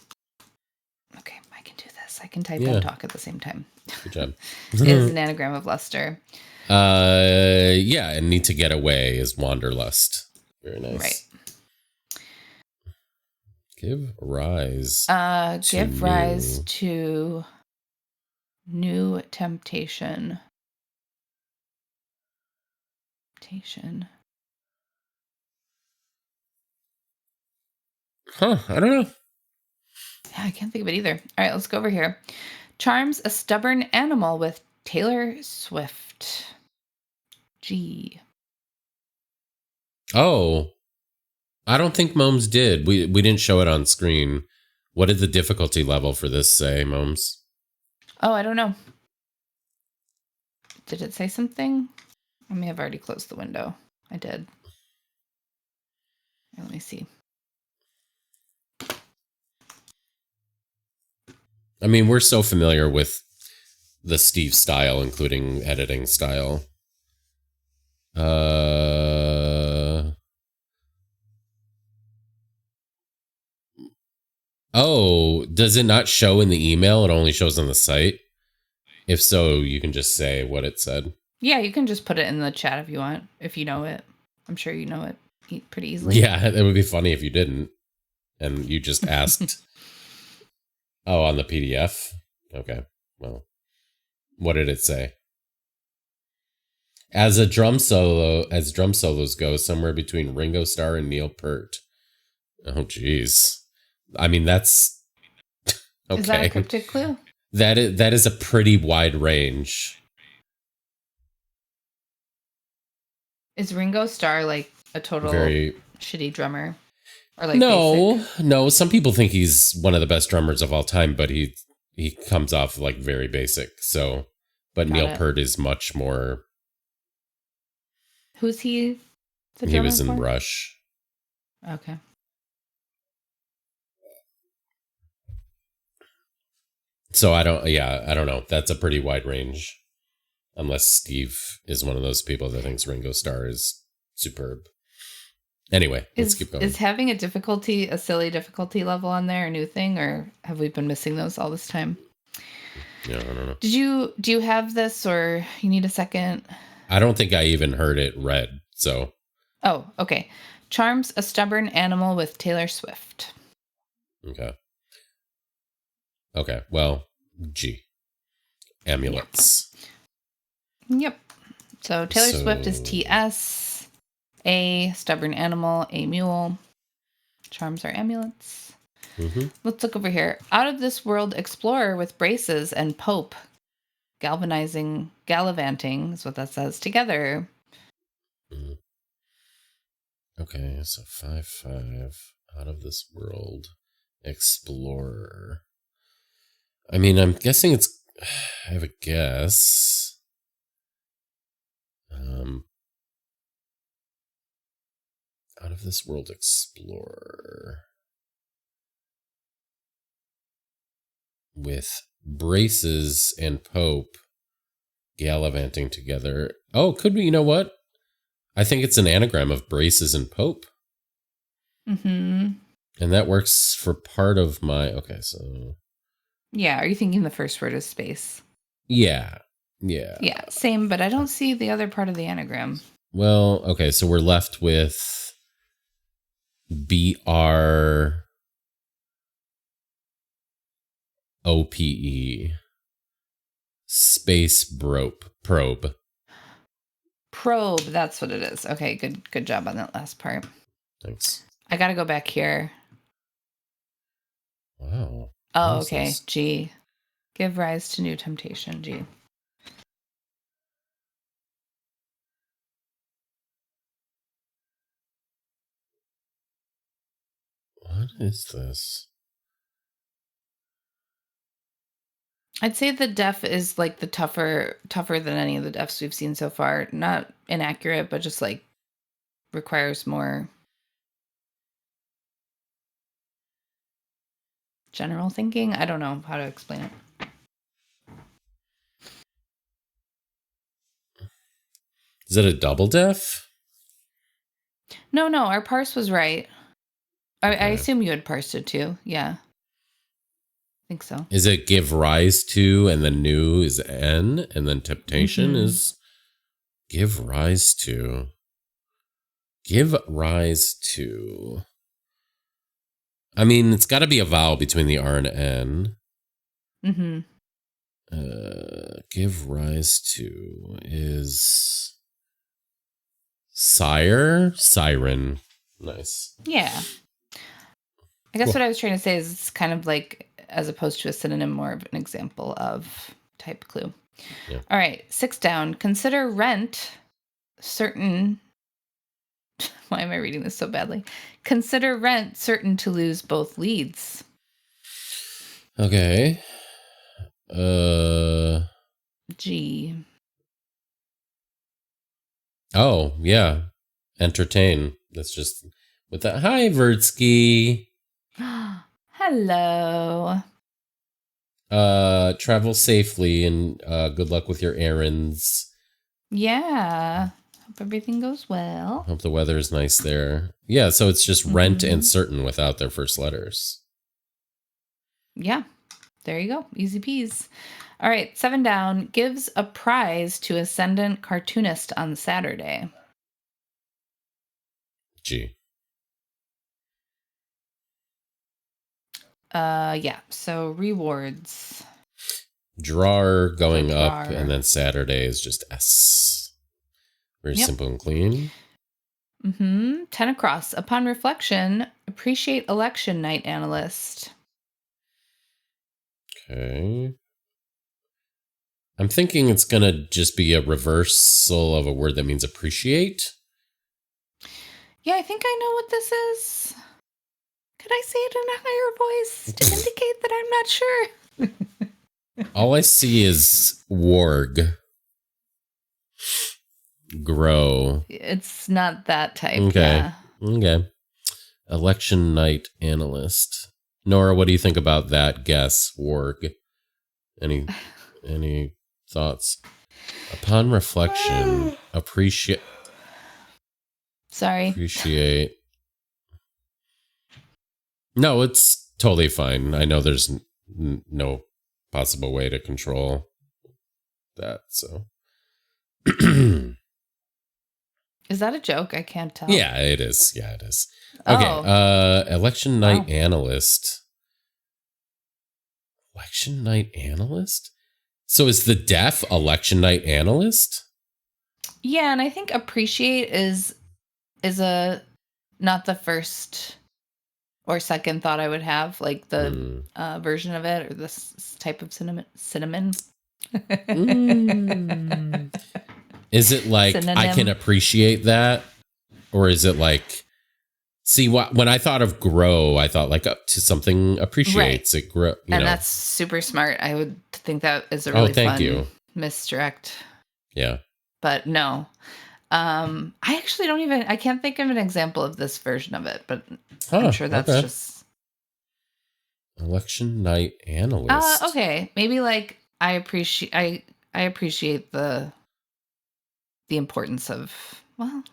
Okay, I can do this. I can type and talk at the same time. Good job. Is an anagram of luster. Yeah, and need to get away is wanderlust. Very nice. Right. Give rise. Give rise to new temptation. Huh, I don't know. Yeah, I can't think of it either. All right, let's go over here. Charms a stubborn animal with Taylor Swift. G. Oh, I don't think Momes did. We didn't show it on screen. What did the difficulty level for this say, Momes? Oh, I don't know. Did it say something? I may have already closed the window. I did. Let me see. I mean, we're so familiar with the Steve style, including editing style. Oh, does it not show in the email? It only shows on the site? If so, you can just say what it said. Yeah, you can just put it in the chat if you want, if you know it. I'm sure you know it pretty easily. Yeah, it would be funny if you didn't. And you just asked... Oh, on the PDF? Okay, well. What did it say? As drum solos go, somewhere between Ringo Starr and Neil Peart. Oh, geez. I mean, that's... Okay. Is that a cryptic clue? That is a pretty wide range. Is Ringo Starr like a total very shitty drummer? Or like no. Some people think he's one of the best drummers of all time, but he comes off like very basic. So, but Neil Peart is much more. Who's he? He was in Rush. Okay. So I don't know. That's a pretty wide range. Unless Steve is one of those people that thinks Ringo Starr is superb. Anyway, let's keep going. Is having a silly difficulty level on there a new thing, or have we been missing those all this time? Yeah, I don't know. Do you have this, or you need a second? I don't think I even heard it read, so. Oh, okay. Charms a stubborn animal with Taylor Swift. Okay, well, G. amulets. Yep. So Taylor Swift is TS. A, stubborn animal. A, mule. Charms are amulets. Mm-hmm. Let's look over here. Out of this world explorer with braces and Pope. Galvanting is what that says. Together. Mm. Okay, so 5/5. Out of this world explorer. I mean, I'm guessing it's... I have a guess. Out of this world explorer. With braces and Pope gallivanting together. Oh, could be. You know what? I think it's an anagram of braces and Pope. Mm-hmm. And that works for part of my... Okay, so... Yeah, are you thinking the first word is space? Yeah, same, but I don't see the other part of the anagram. Well, okay, so we're left with BROPE. Space probe. Probe, that's what it is. Okay, good job on that last part. Thanks. I gotta go back here. Wow. Oh, okay. G. Give rise to new temptation. G. What is this? I'd say the def is like the tougher than any of the defs we've seen so far. Not inaccurate, but just like requires more general thinking. I don't know how to explain it. Is it a double def? No, our parse was right. Okay. I assume you had parsed it too. Yeah. I think so. Is it give rise to and then new is N and then temptation is give rise to? Give rise to. I mean, it's got to be a vowel between the R and N. Mm-hmm. Give rise to is sire, siren. Nice. Yeah. I guess what I was trying to say is it's kind of like, as opposed to a synonym, more of an example of type clue. Yeah. All right, 6 down. Consider rent certain. Why am I reading this so badly? Consider rent certain to lose both leads. Okay. G. Oh, yeah. Entertain. That's just with that. Hi, Vertsky. Hello. Travel safely and good luck with your errands. Yeah. Hope everything goes well. Hope the weather is nice there. Yeah, so it's just rent and certain without their first letters. Yeah. There you go. Easy peas. All right, 7 down. Gives a prize to ascendant cartoonist on Saturday. G. Yeah. So rewards. Drawer going up, and then Saturday is just S. Very simple and clean. 10 across. Upon reflection, appreciate election night analyst. Okay. I'm thinking it's going to just be a reversal of a word that means appreciate. Yeah, I think I know what this is. Could I say it in a higher voice to indicate that I'm not sure? All I see is warg. Grow. It's not that type. Okay. Yeah. Okay. Election night analyst. Nora, what do you think about that guess, warg? Any thoughts? Upon reflection, appreciate. Sorry. Appreciate. No, it's totally fine. I know there's no possible way to control that, so. Is that a joke? I can't tell. Yeah, it is. Yeah, it is. Okay. Election night analyst. Election night analyst? So is the deaf election night analyst? Yeah, and I think appreciate is a not the first or second thought I would have, like the version of it or this type of cinnamon. Is it like I can Synonym. appreciate that, or is it like? See, when I thought of grow, I thought like up to something appreciates it grow. And that's super smart. I would think that is a Oh, really thank fun you. misdirect. Yeah. But no. I actually I can't think of an example of this version of it, but I'm sure that's just election night analyst. Okay. Maybe like I appreciate the importance of, well,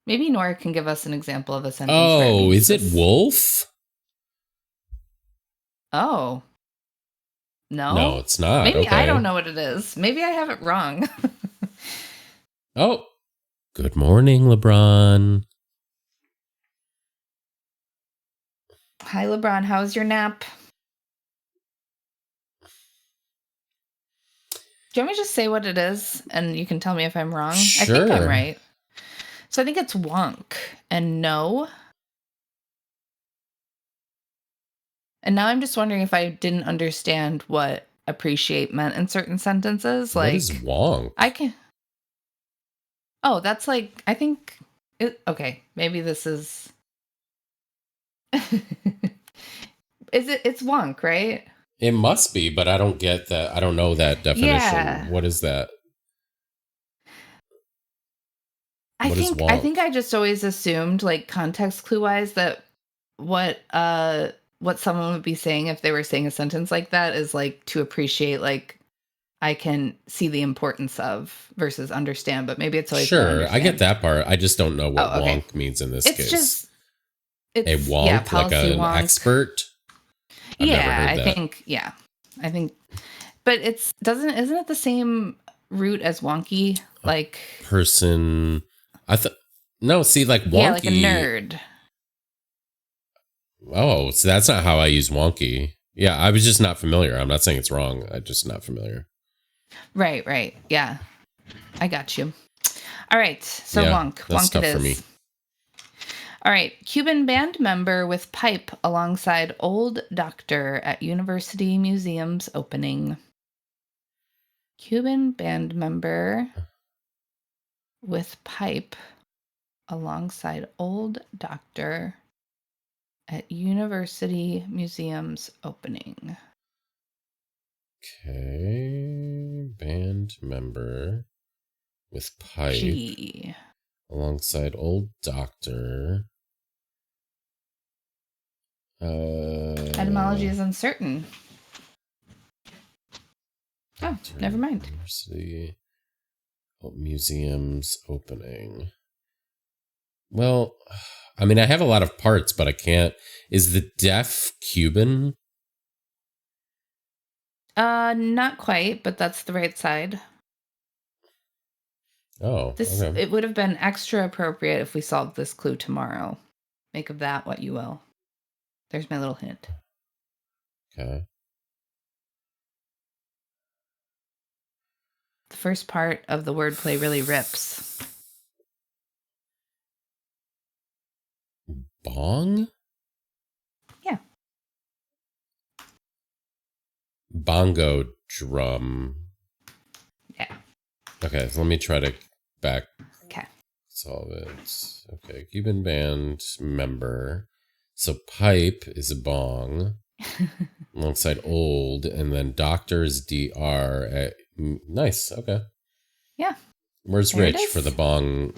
maybe Nora can give us an example of a sentence where it means is it wolf? Oh. No? No, it's not. Maybe Okay. I don't know what it is. Maybe I have it wrong. Oh. Good morning, LeBron. Hi, LeBron. How's your nap? Do you want me to just say what it is and you can tell me if I'm wrong? Sure. I think I'm right. So I think it's wonk and no. And now I'm just wondering if I didn't understand what appreciate meant in certain sentences. What Like, is wonk? Oh, that's like, I think okay, maybe this is it's wonk, right? It must be, but I don't get that. I don't know that definition. Yeah. What is that? I think I just always assumed, like, context clue wise, that what someone would be saying if they were saying a sentence like that is like to appreciate, like, I can see the importance of versus understand, but maybe it's always sure. I get that part. I just don't know what wonk means in this case. It's a wonk, like an wonk. Expert. I've never heard that. I think, but isn't it the same root as wonky? Like person. No, see, like wonky. Yeah, like a nerd. Oh, so that's not how I use wonky. Yeah, I was just not familiar. I'm not saying it's wrong. I'm just not familiar. Right. Yeah. I got you. All right. So wonk. That's Wonk tough it is. for me. All right. Cuban band member with pipe alongside old doctor at University Museum's opening. Cuban band member with pipe alongside old doctor at University Museum's opening. Okay. Band member with pipe alongside old doctor. Etymology is uncertain. Oh, never mind. University Museum's opening. Well, I mean, I have a lot of parts, but I can't. Is the deaf Cuban? Not quite, but that's the right side. Oh, okay. It would have been extra appropriate if we solved this clue tomorrow. Make of that what you will. There's my little hint. Okay. The first part of the wordplay really rips. Bong? Yeah. Bongo drum. Yeah. Okay, so let me try to back Okay. solve it. Okay, Cuban band member. So pipe is a bong alongside old, and then doctor is DR. Nice. Okay. Yeah. Where's Rich for the bong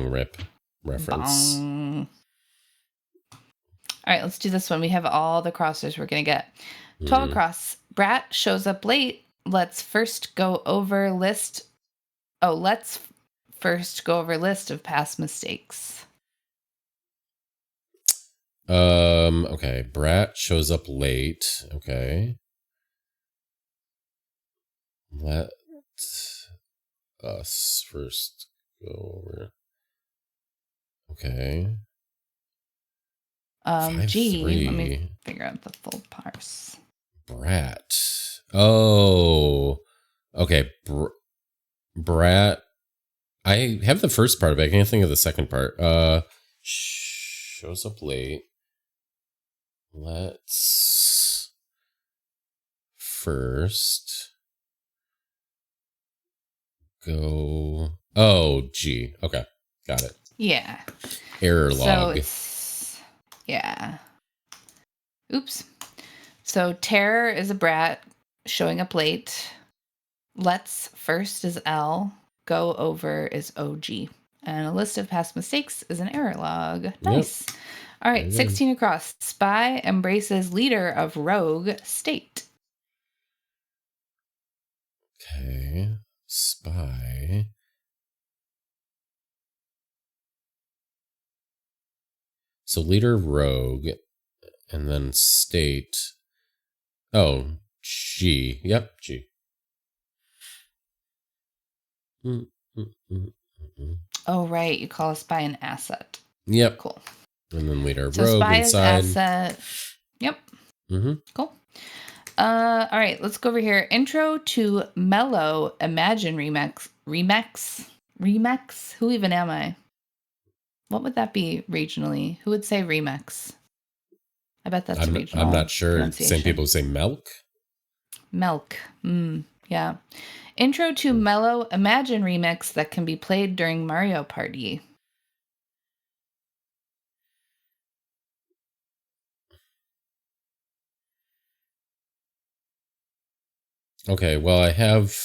rip reference? Bong. All right, let's do this one. We have all the crosses we're going to get. 12 across. Brat shows up late. Let's first go over list of past mistakes. Okay. Brat shows up late. Okay. Let us first go over. Okay. G, let me 5'3". figure out the full parse. Brat. Oh, okay. Brat. I have the first part, but I can't think of the second part. Shows up late. Let's first go. Oh, G. Okay, got it. Yeah. Error So log. yeah. Oops. So terror is a brat showing up late. Let's first is L. Go over is OG. And a list of past mistakes is an error log. Nice. Yep. All right, 16 across. Spy embraces leader of rogue state. Okay. Spy. So leader rogue and then state. Oh, G. Yep, G. Oh, right. You call a spy an asset. Yep. Cool. And then leader so rogue spy inside. Is asset. Yep. Cool. All right, let's go over here. Intro to Mellow Imagine Remix. Who even am I? What would that be regionally? Who would say remix? I bet that's regional. I'm not sure. Same people say milk. Milk. Yeah. Intro to Mellow Imagine Remix that can be played during Mario Party. Okay, well, I have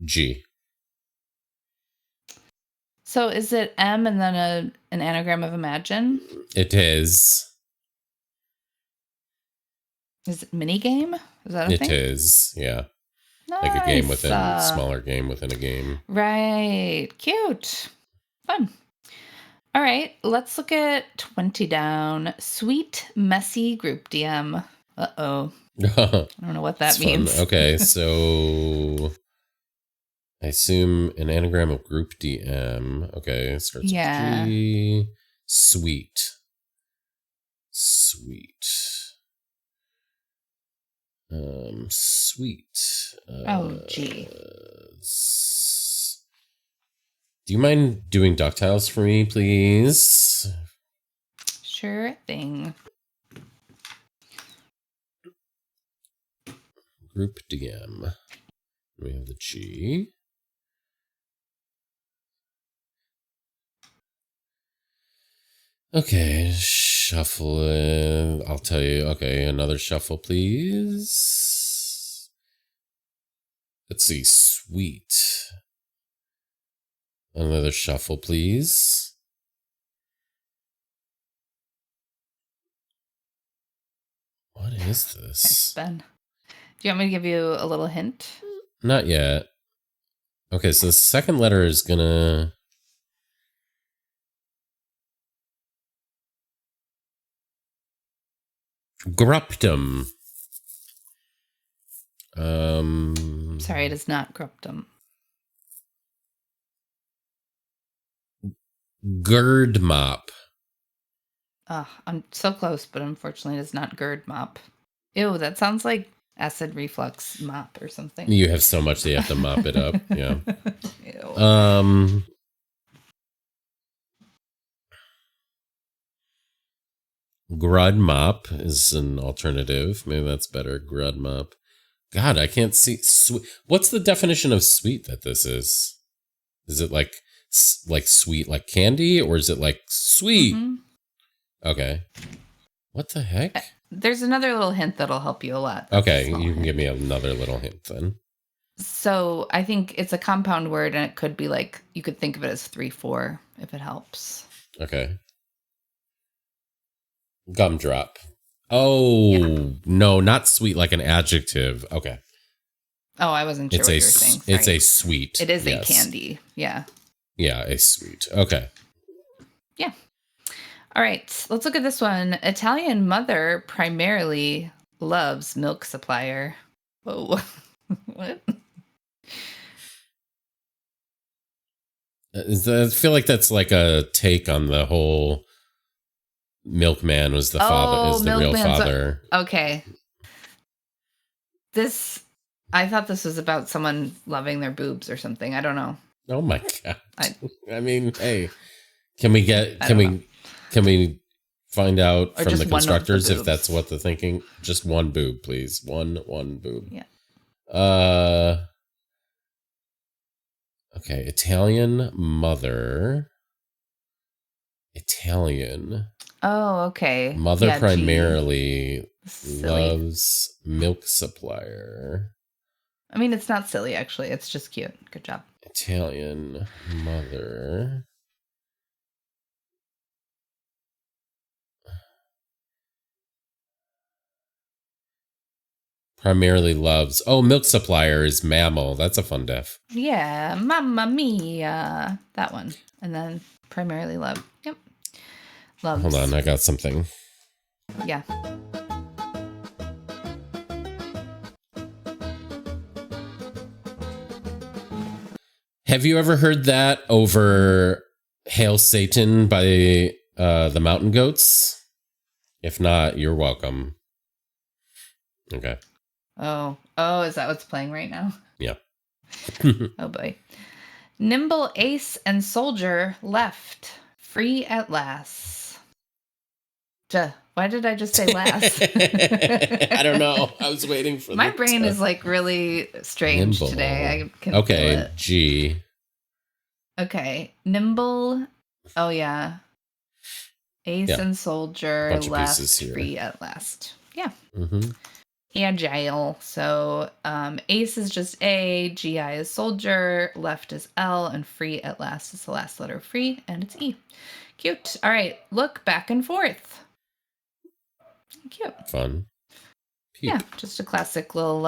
G. So is it M and then an anagram of imagine? It is. Is it minigame? Is that a thing? It is, yeah. Nice. Like a game within a smaller game within a game. Right. Cute. Fun. All right. Let's look at 20 down. Sweet, messy group DM. Uh-oh. I don't know what that means. Okay, so I assume an anagram of group DM. Okay, starts with G. Sweet. Sweet. G. Do you mind doing ductiles for me, please? Sure thing. Group DM. We have the G. Okay, shuffle it. I'll tell you. Okay, another shuffle, please. Let's see. Sweet. Another shuffle, please. What is this? Nice, Ben. Do you want me to give you a little hint? Not yet. Okay, so the second letter is gonna... Gruptum. Sorry, it is not gruptum. Gird mop. I'm so close, but unfortunately it is not gird mop. Ew, that sounds like acid reflux mop or something. You have so much that you have to mop it up. Yeah. Ew. Grud mop is an alternative. Maybe that's better. Grud mop. God, I can't see. What's the definition of sweet that this is? Is it like sweet, like candy, or is it like sweet? Mm-hmm. Okay. What the heck? There's another little hint that'll help you a lot. Okay, you can give me another little hint then. So I think it's a compound word, and it could be like, you could think of it as 3-4 if it helps. Okay. Gumdrop. Oh, yeah. No, not sweet, like an adjective. Okay. Oh, I wasn't sure what you were saying. Sorry. It's a sweet. It is a candy. Yeah. Yeah, a sweet. Okay. Yeah. All right, let's look at this one. Italian mother primarily loves milk supplier. Whoa. What? I feel like that's like a take on the whole milkman was the father, is the real father. Okay. I thought this was about someone loving their boobs or something. I don't know. Oh my God. I mean, hey, can we find out or from the constructors the if that's what they're thinking? Just one boob, please. One boob. Yeah. Okay, Italian mother. Italian. Oh, okay. Mother yeah, primarily loves milk supplier. I mean, it's not silly, actually. It's just cute. Good job. Italian mother. Primarily loves. Oh, milk supplier is mammal. That's a fun def. Yeah, Mamma Mia. That one. And then primarily love. Yep. Loves. Hold on, I got something. Yeah. Have you ever heard that over Hail Satan by the Mountain Goats? If not, you're welcome. Okay. Oh, is that what's playing right now? Yeah. Oh boy. Nimble ace and soldier left. Free at last. Why did I just say last? I don't know. I was waiting for my brain is like really strange nimble. Today. I can feel it. G. Okay. Nimble. Oh yeah. Ace and soldier left. Free at last. Yeah. Mm-hmm. Agile. So ace is just A, GI is soldier, left is L, and free at last is the last letter of free, and it's E. Cute. All right. Look back and forth. Cute. Fun. Peep. Yeah, just a classic little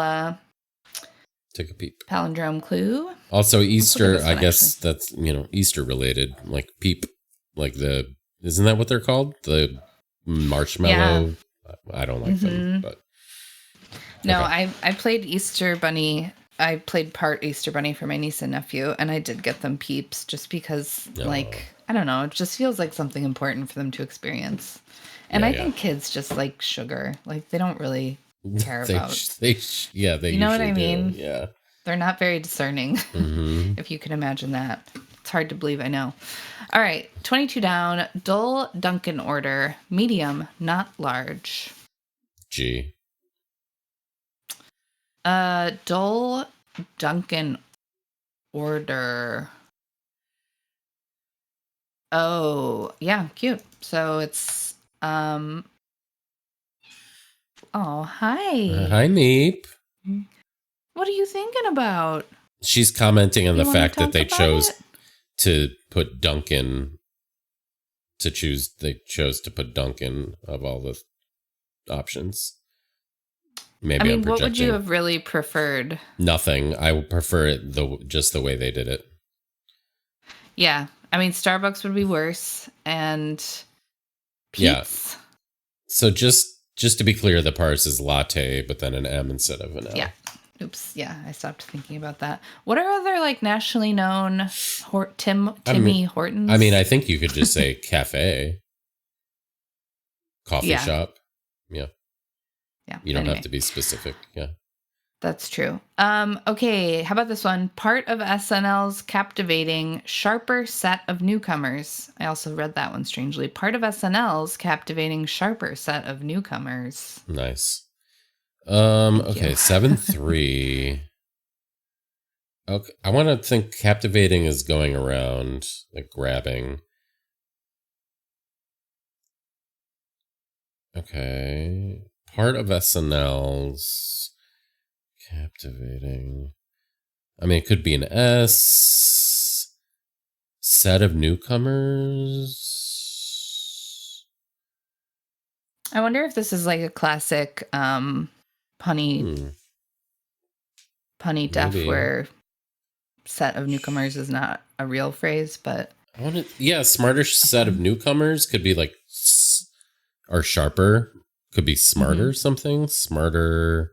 take a peep. Palindrome clue. Also Easter, I guess that's, Easter related, like peep, like isn't that what they're called? The marshmallow. Yeah. I don't like them, but no, okay. I played Easter Bunny. I played part Easter Bunny for my niece and nephew, and I did get them peeps just because, I don't know, it just feels like something important for them to experience. And I think kids just like sugar. Like, they don't really care about. They you know what I mean? Do. Yeah. They're not very discerning, if you can imagine that. It's hard to believe, I know. All right, 22 down. Dull Dunkin' order. Medium, not large. G. Dull Dunkin' order. Oh, yeah, cute. So it's oh, hi. Hi, Meep. What are you thinking about? She's commenting on the fact that they chose to put Dunkin' they chose to put Dunkin' of all the options. Maybe I'm projecting. What would you have really preferred? Nothing. I would prefer it just the way they did it. Yeah. Starbucks would be worse, and Pete's. Yeah. So just to be clear, the parse is latte, but then an M instead of an L. Yeah. Oops. Yeah, I stopped thinking about that. What are other nationally known Timmy Hortons? I think you could just say cafe, coffee shop. Yeah. Yeah. You don't have to be specific. Yeah. That's true. Okay, how about this one? Part of SNL's captivating sharper set of newcomers. I also read that one strangely. Part of SNL's captivating sharper set of newcomers. Nice. Okay, 7-3. Okay, I want to think captivating is going around, like grabbing. Okay. Part of SNL's captivating. It could be an S. Set of newcomers. I wonder if this is like a classic punny def where set of newcomers is not a real phrase, but smarter set of newcomers could be like, or sharper could be smarter something. Smarter.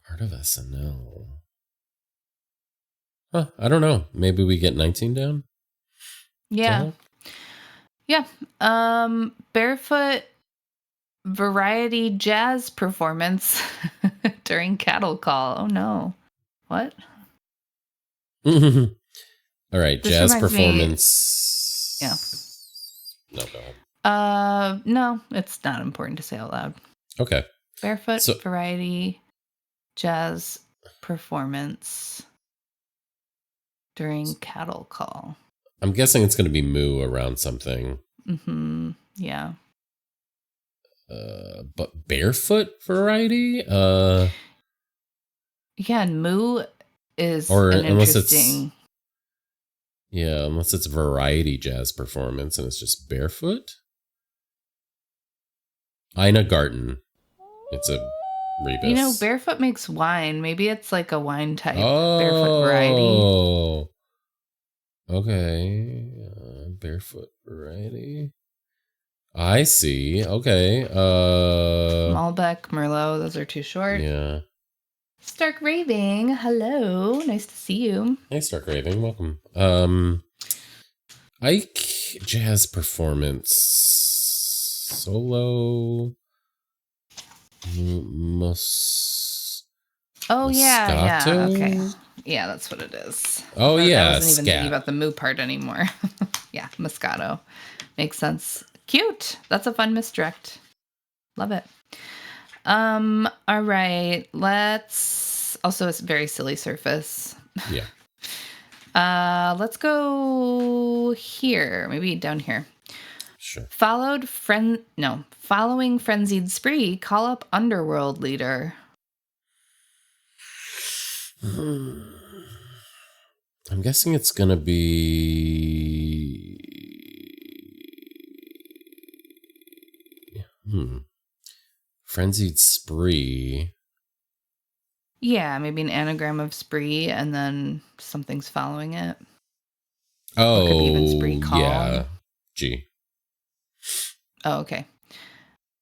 Part Part of SNL. Huh, I don't know. Maybe we get 19 down? Yeah. Yeah. Barefoot variety jazz performance during cattle call. Oh no. What? All right, This jazz reminds me. performance. Yeah. No, go ahead. No, it's not important to say out loud. Okay. Barefoot variety jazz performance during cattle call. I'm guessing it's going to be moo around something. Mm-hmm. Yeah. But barefoot variety? Yeah, and moo is or an unless interesting. Unless it's variety jazz performance and it's just barefoot. Ina Garten. It's a rebus. You know, barefoot makes wine. Maybe it's like a wine type. Oh, Barefoot variety. Okay. Barefoot variety. I see. Okay. Malbec, Merlot, those are too short. Yeah. Stark Raving, hello. Nice to see you. Hey, Stark Raving. Welcome. Ike jazz performance. Solo. Oh, yeah. Moscato? Okay. Yeah, that's what it is. Oh, yeah. I wasn't even thinking about the moo part anymore. Yeah, Moscato. Makes sense. Cute. That's a fun misdirect. Love it. All right. Let's also a very silly surface. Yeah. Let's go here. Maybe down here. Sure. Following frenzied spree, call up underworld leader. I'm guessing it's gonna be frenzied spree. Yeah, maybe an anagram of spree and then something's following it. Oh, or could be even spree call. Yeah. G. Oh, okay.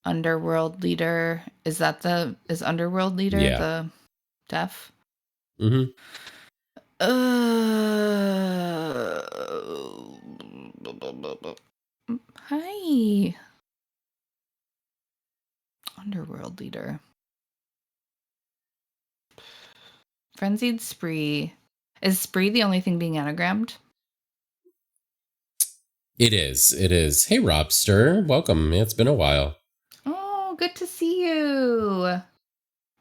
Underworld leader. Is underworld leader the def? Mm-hmm. Hi. Underworld leader. Frenzied spree. Is spree the only thing being anagrammed? It is. Hey, Robster. Welcome. It's been a while. Oh, good to see you.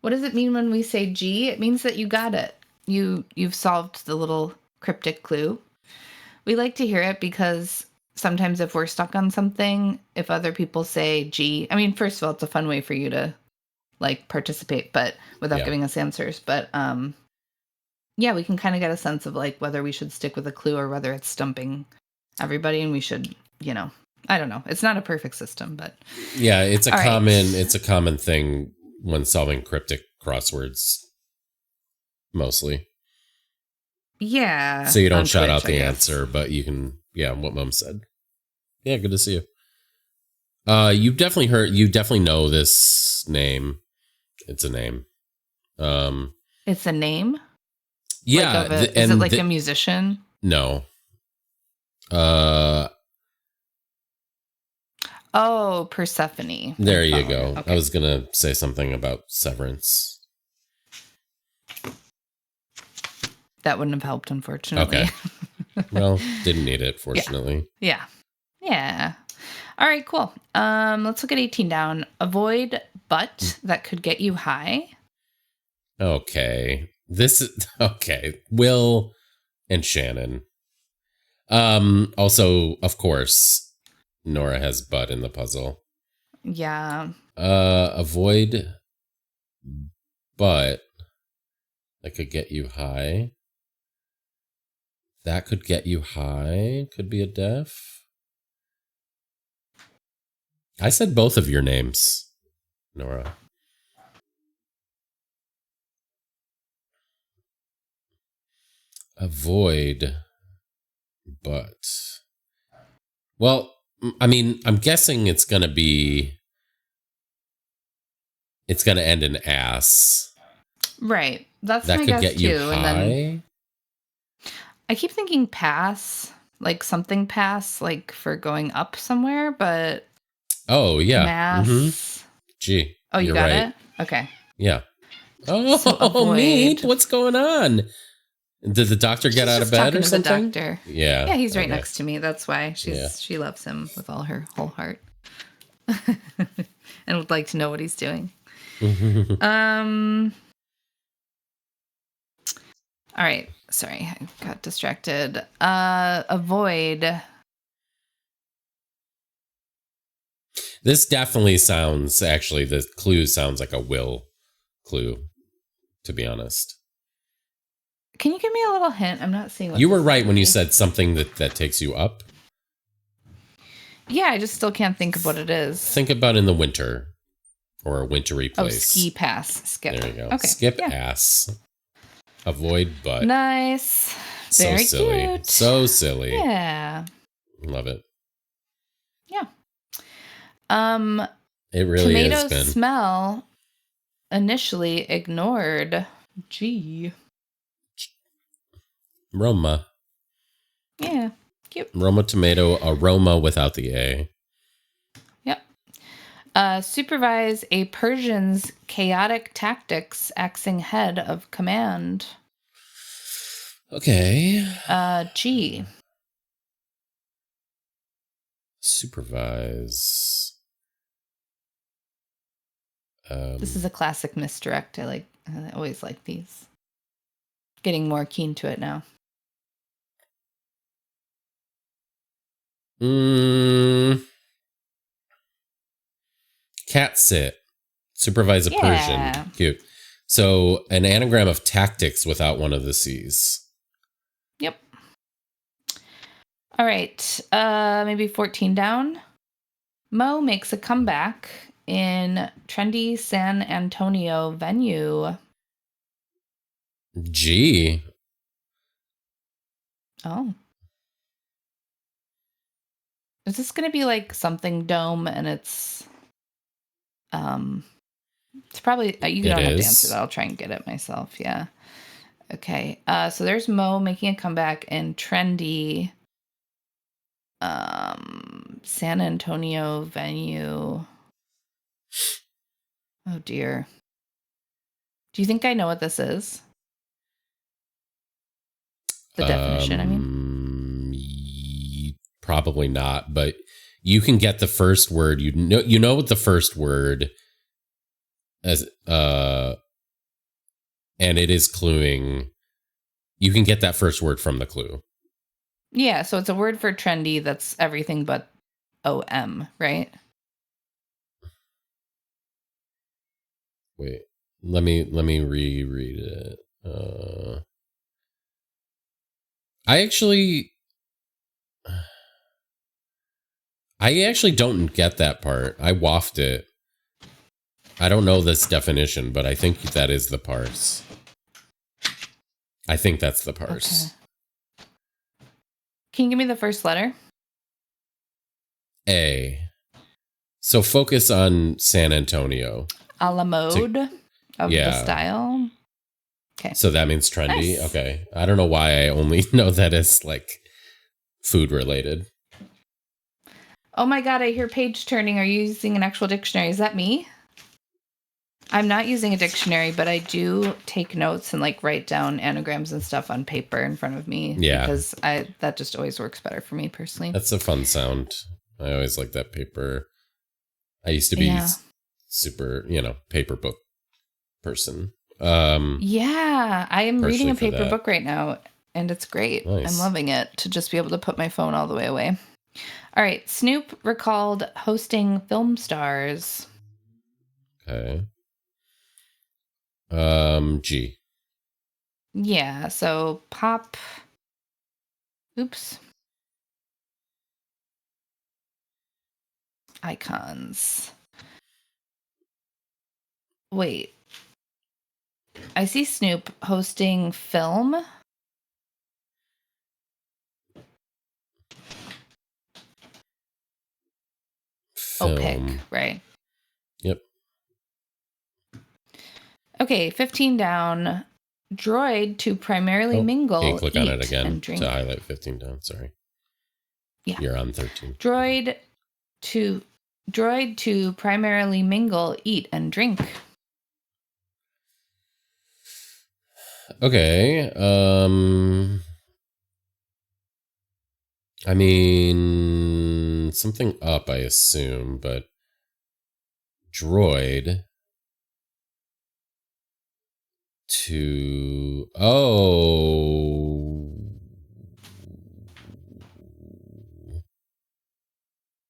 What does it mean when we say G? It means that you got it. You've solved the little cryptic clue. We like to hear it because sometimes if we're stuck on something, if other people say G, I mean, first of all, it's a fun way for you to like participate, but without giving us answers. But yeah, we can kind of get a sense of like whether we should stick with a clue or whether it's stumping everybody and we should, I don't know. It's not a perfect system, but yeah, it's a common thing when solving cryptic crosswords mostly. Yeah. So you don't shout out the answer, but you can, what Mom said. Yeah, good to see you. You definitely know this name. It's a name. It's a name? Yeah. Is it like a musician? No. Oh, Persephone. There you go. Okay. I was going to say something about Severance. That wouldn't have helped, unfortunately. Okay. Well, didn't need it, fortunately. Yeah. All right, cool. Let's look at 18 down. Avoid but that could get you high. Okay. This is okay. Will and Shannon. Also, of course, Nora has but in the puzzle. Yeah. Avoid but that could get you high. That could get you high. Could be a def. I said both of your names, Nora. Avoid, but. Well, I mean, I'm guessing it's going to end in ass. Right. That's That my could guess get you too. And then high. I keep thinking pass, like something pass, like for going up somewhere, but Oh, yeah. mass. Gee, Oh, you you're got right. it? Okay. Yeah. So Oh, meat. avoid. What's going on? Did the doctor get She's out of just bed talking or to the something? doctor. Yeah. Yeah, he's right Okay. next to me. That's why Yeah. she loves him with all her whole heart. And would like to know what he's doing. Um all right. Sorry, I got distracted. Avoid. This definitely sounds, actually, the clue sounds like a will clue, to be honest. Can you give me a little hint? I'm not seeing what You were this right might when you be. said something that takes you up. Yeah, I just still can't think of what it is. Think about in the winter or a wintry Oh, place. ski pass. Skip. There you go. Okay. Skip Yeah. ass. Avoid butt. Nice. So Very silly. cute. So silly. Yeah. Love it. Yeah. It really has Tomato been. smell initially ignored. Gee. Roma. Yeah. Cute. Roma tomato aroma without the A. Yep. Supervise a Persian's chaotic tactics, acting head of command. Okay. G. Supervise. This is a classic misdirect. I always like these. Getting more keen to it now. Cat sit. Supervise a Persian. Cute. So an anagram of tactics without one of the C's. Yep. All right. Maybe 14 down. Mo makes a comeback in trendy San Antonio venue. G. Oh. Is this going to be like something dome and it's probably, you don't have to answer that. I'll try and get it myself. Yeah. Okay. So there's Mo making a comeback in trendy San Antonio venue. Oh dear. Do you think I know what this is? The definition, I mean. Probably not, but you can get the first word. You know what the first word as and it is cluing. You can get that first word from the clue. Yeah, so it's a word for trendy that's everything but OM, right? Wait, let me reread it. I actually don't get that part. I waffed it. I don't know this definition, but I think that is the parse. I think that's the parse. Okay. Can you give me the first letter? A. So focus on San Antonio. A la mode of the style. Okay. So that means trendy. Nice. Okay. I don't know why I only know that it's like food related. Oh my God, I hear page turning. Are you using an actual dictionary? Is that me? I'm not using a dictionary, but I do take notes and like write down anagrams and stuff on paper in front of me. Yeah. Because that just always works better for me personally. That's a fun sound. I always like that paper. I used to be super, paper book person. Yeah, I am reading a paper book right now, and it's great. Nice. I'm loving it to just be able to put my phone all the way away. All right, Snoop recalled hosting film stars. Okay. G. Yeah, so pop. Oops. Icons. Wait. I see Snoop hosting film. Film. Pick, right. Yep. Okay, 15 down. Droid to primarily mingle, can you click on it again and drink. to highlight 15 down? Sorry. Yeah. You're on 13. Droid to primarily mingle, eat, and drink. Okay. I mean, something up, I assume, but droid to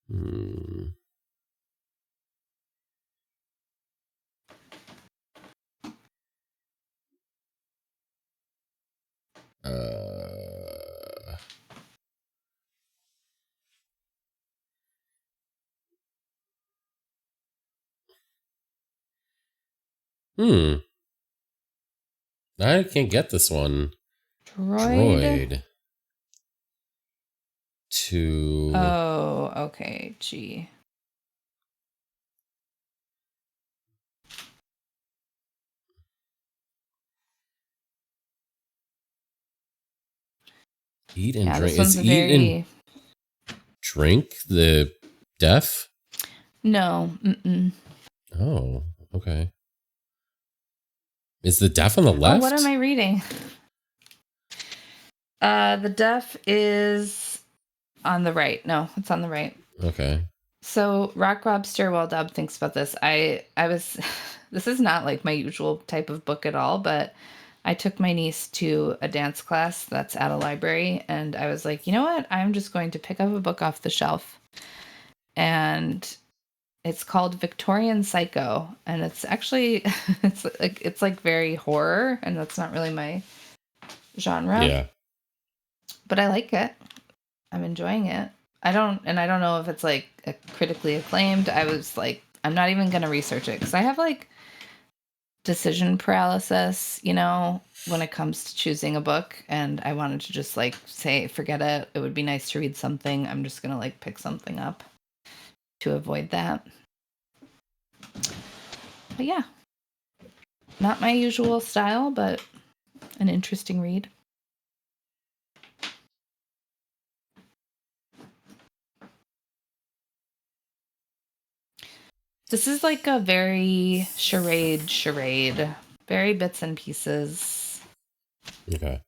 Hmm. Uh, I can't get this one. Droid to Oh, okay. Gee. eat and Yeah, drink. this one's Is eat and drink the deaf? No. Mm-mm. Oh, okay. Is the deaf on the Oh, left? what am I reading? The deaf is on the right. No, it's on the right. Okay. So Rock Lobster, while Dub thinks about this, I was this is not like my usual type of book at all, but I took my niece to a dance class that's at a library, and I was like, you know what? I'm just going to pick up a book off the shelf. And it's called Victorian Psycho, and it's actually it's like very horror, and that's not really my genre. Yeah. But I like it. I'm enjoying it. I don't know if it's like critically acclaimed. I was like, I'm not even gonna research it because I have like decision paralysis, when it comes to choosing a book, and I wanted to just like say, forget it. It would be nice to read something. I'm just gonna like pick something up to avoid that. But yeah, not my usual style, but an interesting read. This is like a very charade, very bits and pieces. Okay.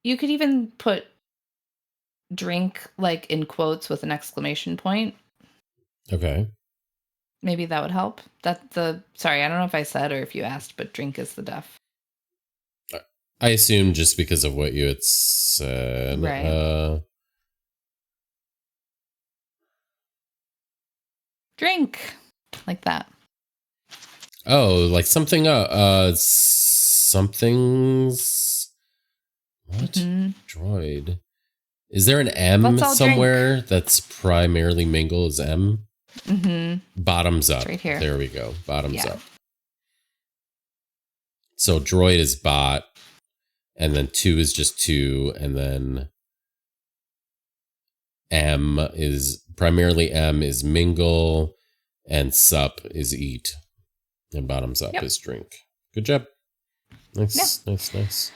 You could even put drink like in quotes with an exclamation point. Okay. Maybe that would help. Sorry, I don't know if I said or if you asked, but drink is the deaf. I assume just because of what you had said. Right. Drink. Like that. Oh, like something something's what? Mm-hmm. Droid. Is there an M somewhere drink. That's primarily mingle is M? Mm-hmm. Bottoms up. It's right here. There we go. Bottoms up. So droid is bot, and then 2 is just 2, and then M is mingle, and sup is eat, and bottoms up is drink. Good job. Nice, yeah. Nice.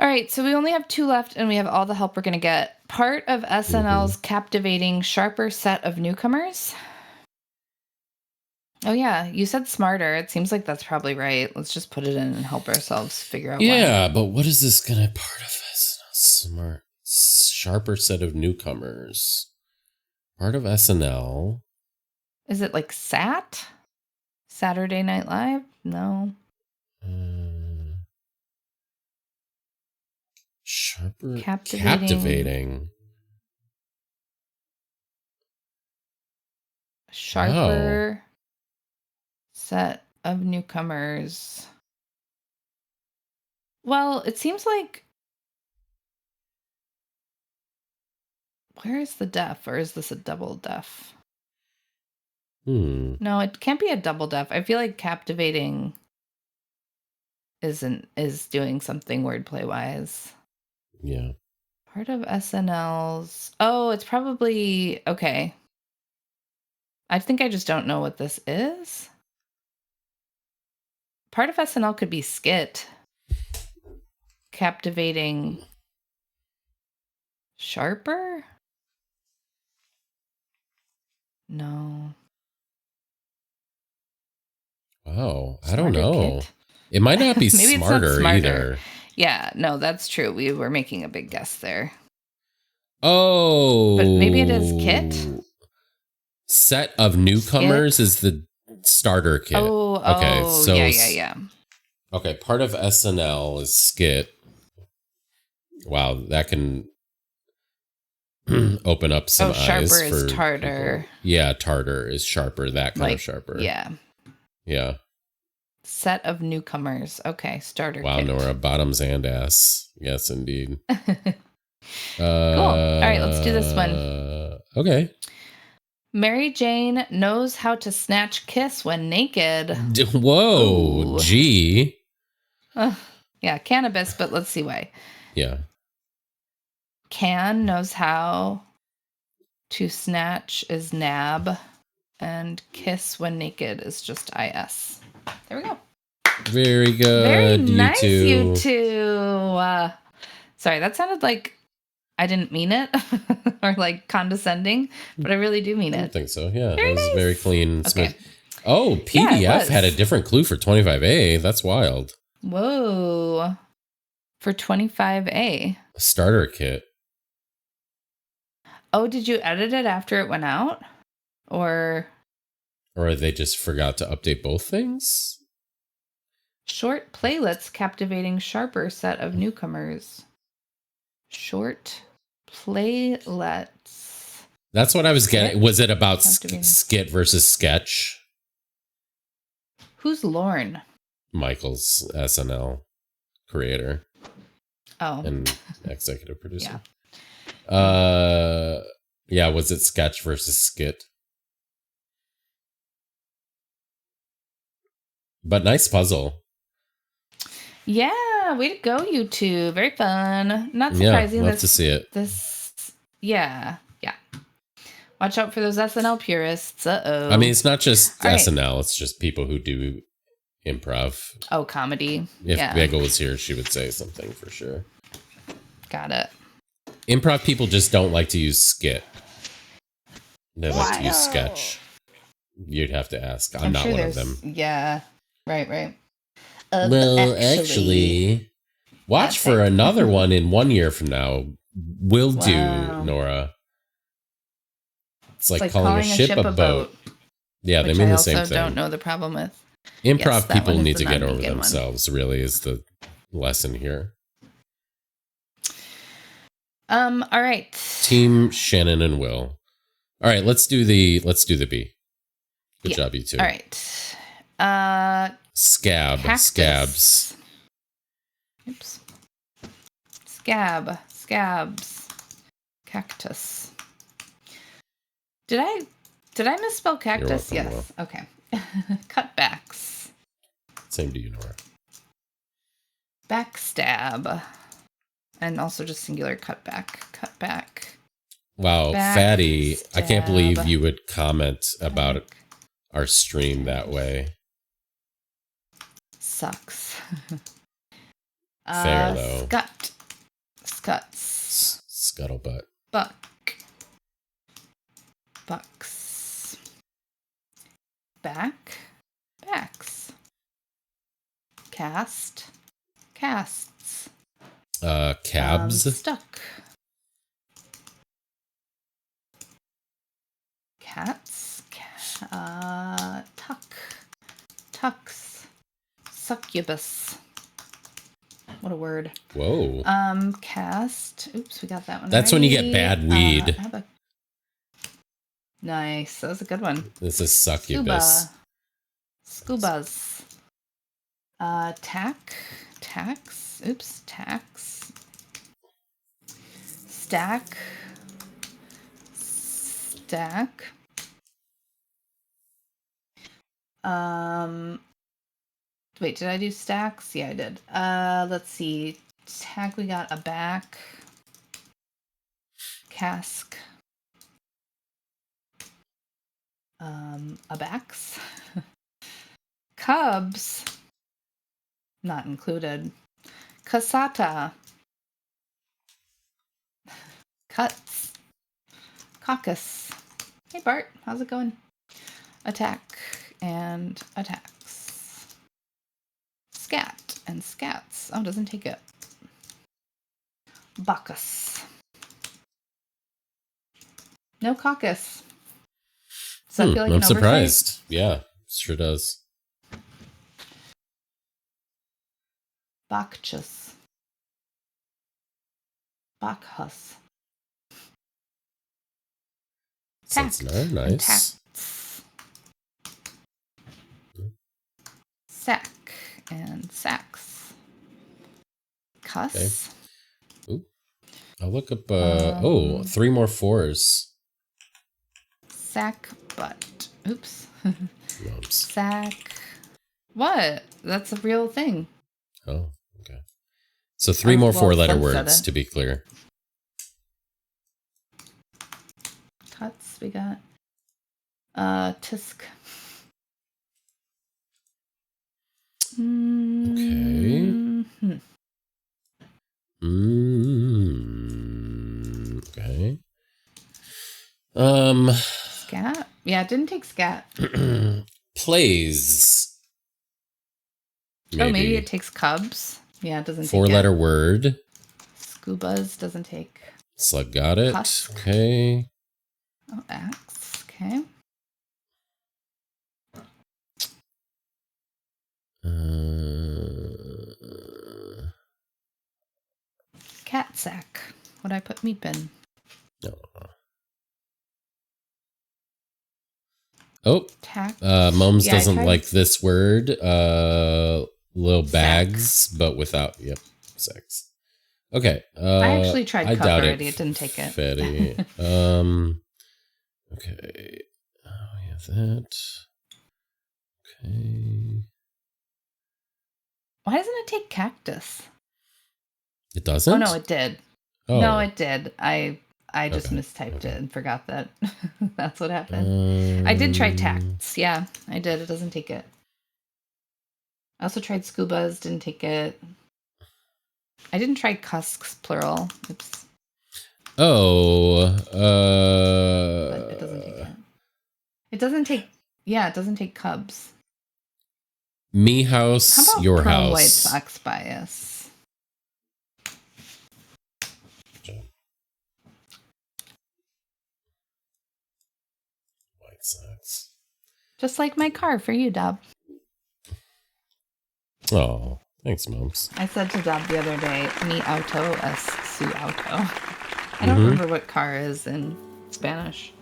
All right, so we only have 2 left, and we have all the help we're going to get. Part of SNL's captivating, sharper set of newcomers. Oh, yeah, you said smarter. It seems like that's probably right. Let's just put it in and help ourselves figure out why. Yeah, but what is this going to part of SNL? Smart, sharper set of newcomers. Part of SNL. Is it like SAT? Saturday Night Live? No. Sharper, captivating. Sharper set of newcomers. Well, it seems like, where is the deaf, or is this a double deaf? No, it can't be a double deaf. I feel like captivating is doing something wordplay wise. Yeah. Part of SNL's. Oh, it's probably okay. I think I just don't know what this is. Part of SNL could be skit. Captivating Sharper? No. Wow. I don't Smarter know. Kit? It might not be Maybe it's not smarter smarter. either. Yeah, no, that's true. We were making a big guess there. Oh. But maybe it is Kit? Set of newcomers Skit? is the starter kit. Okay, Oh, so yeah. okay, part of SNL is skit. Wow, that can open up some eyes Sharper is for tartar. people. Yeah, tartar is sharper, that kind of sharper. Yeah. Yeah. Set of newcomers. Okay, starter Wow, kit. Nora, bottoms and ass. Yes, indeed. Cool. All right, let's do this one. Okay. Mary Jane knows how to snatch kiss when naked. Whoa, Ooh. gee. Yeah, cannabis, but let's see why. Yeah. Can knows how to snatch is nab, and kiss when naked is just is. There we go. Very good. Very nice, you two. you two. Sorry, that sounded like I didn't mean it or like condescending, but I really do mean I it. don't think so. Yeah, Very that was nice. very clean. Okay. Oh, PDF Yeah, had a different clue for 25A. That's wild. Whoa. For 25A. A starter kit. Oh, did you edit it after it went out? Or they just forgot to update both things? short playlets captivating sharper set of newcomers. Short playlets. That's what I was getting. Was it about skit versus sketch? Who's Lorne? Michael's SNL creator. Oh. And executive producer. Yeah, was it sketch versus skit? But nice puzzle. Yeah, way to go, you two. Very fun. Not surprising. Yeah, love to see it. Yeah. Watch out for those SNL purists. Uh-oh. I mean, it's not just SNL. It's just people who do improv. Oh, comedy. If Bagel was here, she would say something for sure. Got it. Improv people just don't like to use skit. They like to use sketch. You'd have to ask. I'm not one of them. Yeah. Right. Well, actually, watch for another one in 1 year from now. Will do, Nora. It's like calling a ship a boat. Yeah, they mean the same thing. I also don't know the problem with. Improv people need to get over themselves, really, is the lesson here. All right. Team Shannon and Will. All right, let's do the B. Good job, you two. All right. Scabs. Oops. Scabs. Cactus. Did I misspell cactus? You're welcome, yes. Will. Okay. Cutbacks. Same to you, Nora. Backstab. And also just singular cutback. Wow, Fatty, I can't believe you would comment about our stream that way. Sucks. Fair, though. Scuts. Scuttlebutt. Bucks. Backs. Casts. Cabs. Stuck. Cats. Tucks. Succubus. What a word. Whoa. Cast. Oops, we got that one. That's right. When you get bad weed. Nice. That was a good one. This is succubus. Scubas. Tax. Oops. Tax. Stack. Wait, did I do stacks? Yeah, I did. Let's see. tag, we got a back, cask, a backs, cubs, not included, casata, cuts, caucus. Hey Bart, how's it going? Attack and attacks. Scat and scats. Oh, doesn't take it. Bacchus. No caucus. Does that feel like I'm an surprised. oversight? Yeah, sure does. Bacchus. Bacchus. Sounds Tact nice. and tacts. Sack and sacks. Cuss. Okay. Ooh. I'll look up, 3 more 4s. Sack butt. Oops. Lumps. Sack. What? That's a real thing. Oh, okay. So 3 more 4-letter words, to be clear. Cuts, we got. Tisk. Okay. Okay. Scat? Yeah, it didn't take scat. Plays. Oh, maybe it takes cubs. Yeah, it doesn't take 4-letter word. Scubas doesn't take. Slug got it. Cusk. Okay. Oh, axe. Okay. Cat sack. What'd I put meep in? No. Oh. Mums doesn't like this word. Little bags, sex. But without, yep, sex. Okay. I actually tried cup already. It didn't take it. Fetty. Okay. Oh, we have that. Okay. Why doesn't it take cactus? It doesn't? Oh, no, it did. Oh. No, it did. I just mistyped it and forgot that. That's what happened. I did try tacts. Yeah, I did. It doesn't take it. I also tried scubas. Didn't take it. I didn't try cusks, plural. Oops. Oh. But it doesn't take it. It doesn't take... Yeah, it doesn't take cubs. Me house, How about your Pearl house. White Sox bias? White Sox. Just like my car for you, Dub. Oh, thanks, Mums. I said to Dub the other day, mi auto es su auto. I don't remember what car is in Spanish.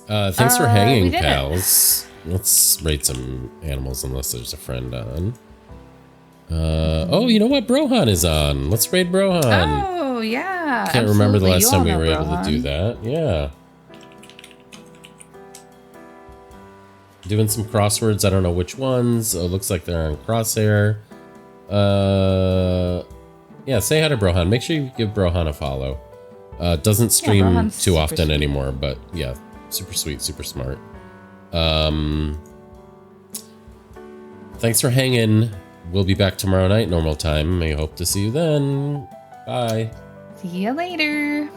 Thanks for hanging, pals. Let's rate some animals unless there's a friend on. Oh, you know what? Brohan is on. Let's raid Brohan. Oh, yeah. Can't remember the last time we were able to do that. Yeah. Doing some crosswords. I don't know which ones. Oh, looks like they're on Crosshair. Yeah, say hi to Brohan. Make sure you give Brohan a follow. Doesn't stream too often anymore, but yeah, super sweet, super smart. Thanks for hanging. We'll be back tomorrow night, normal time. I hope to see you then. Bye. See you later.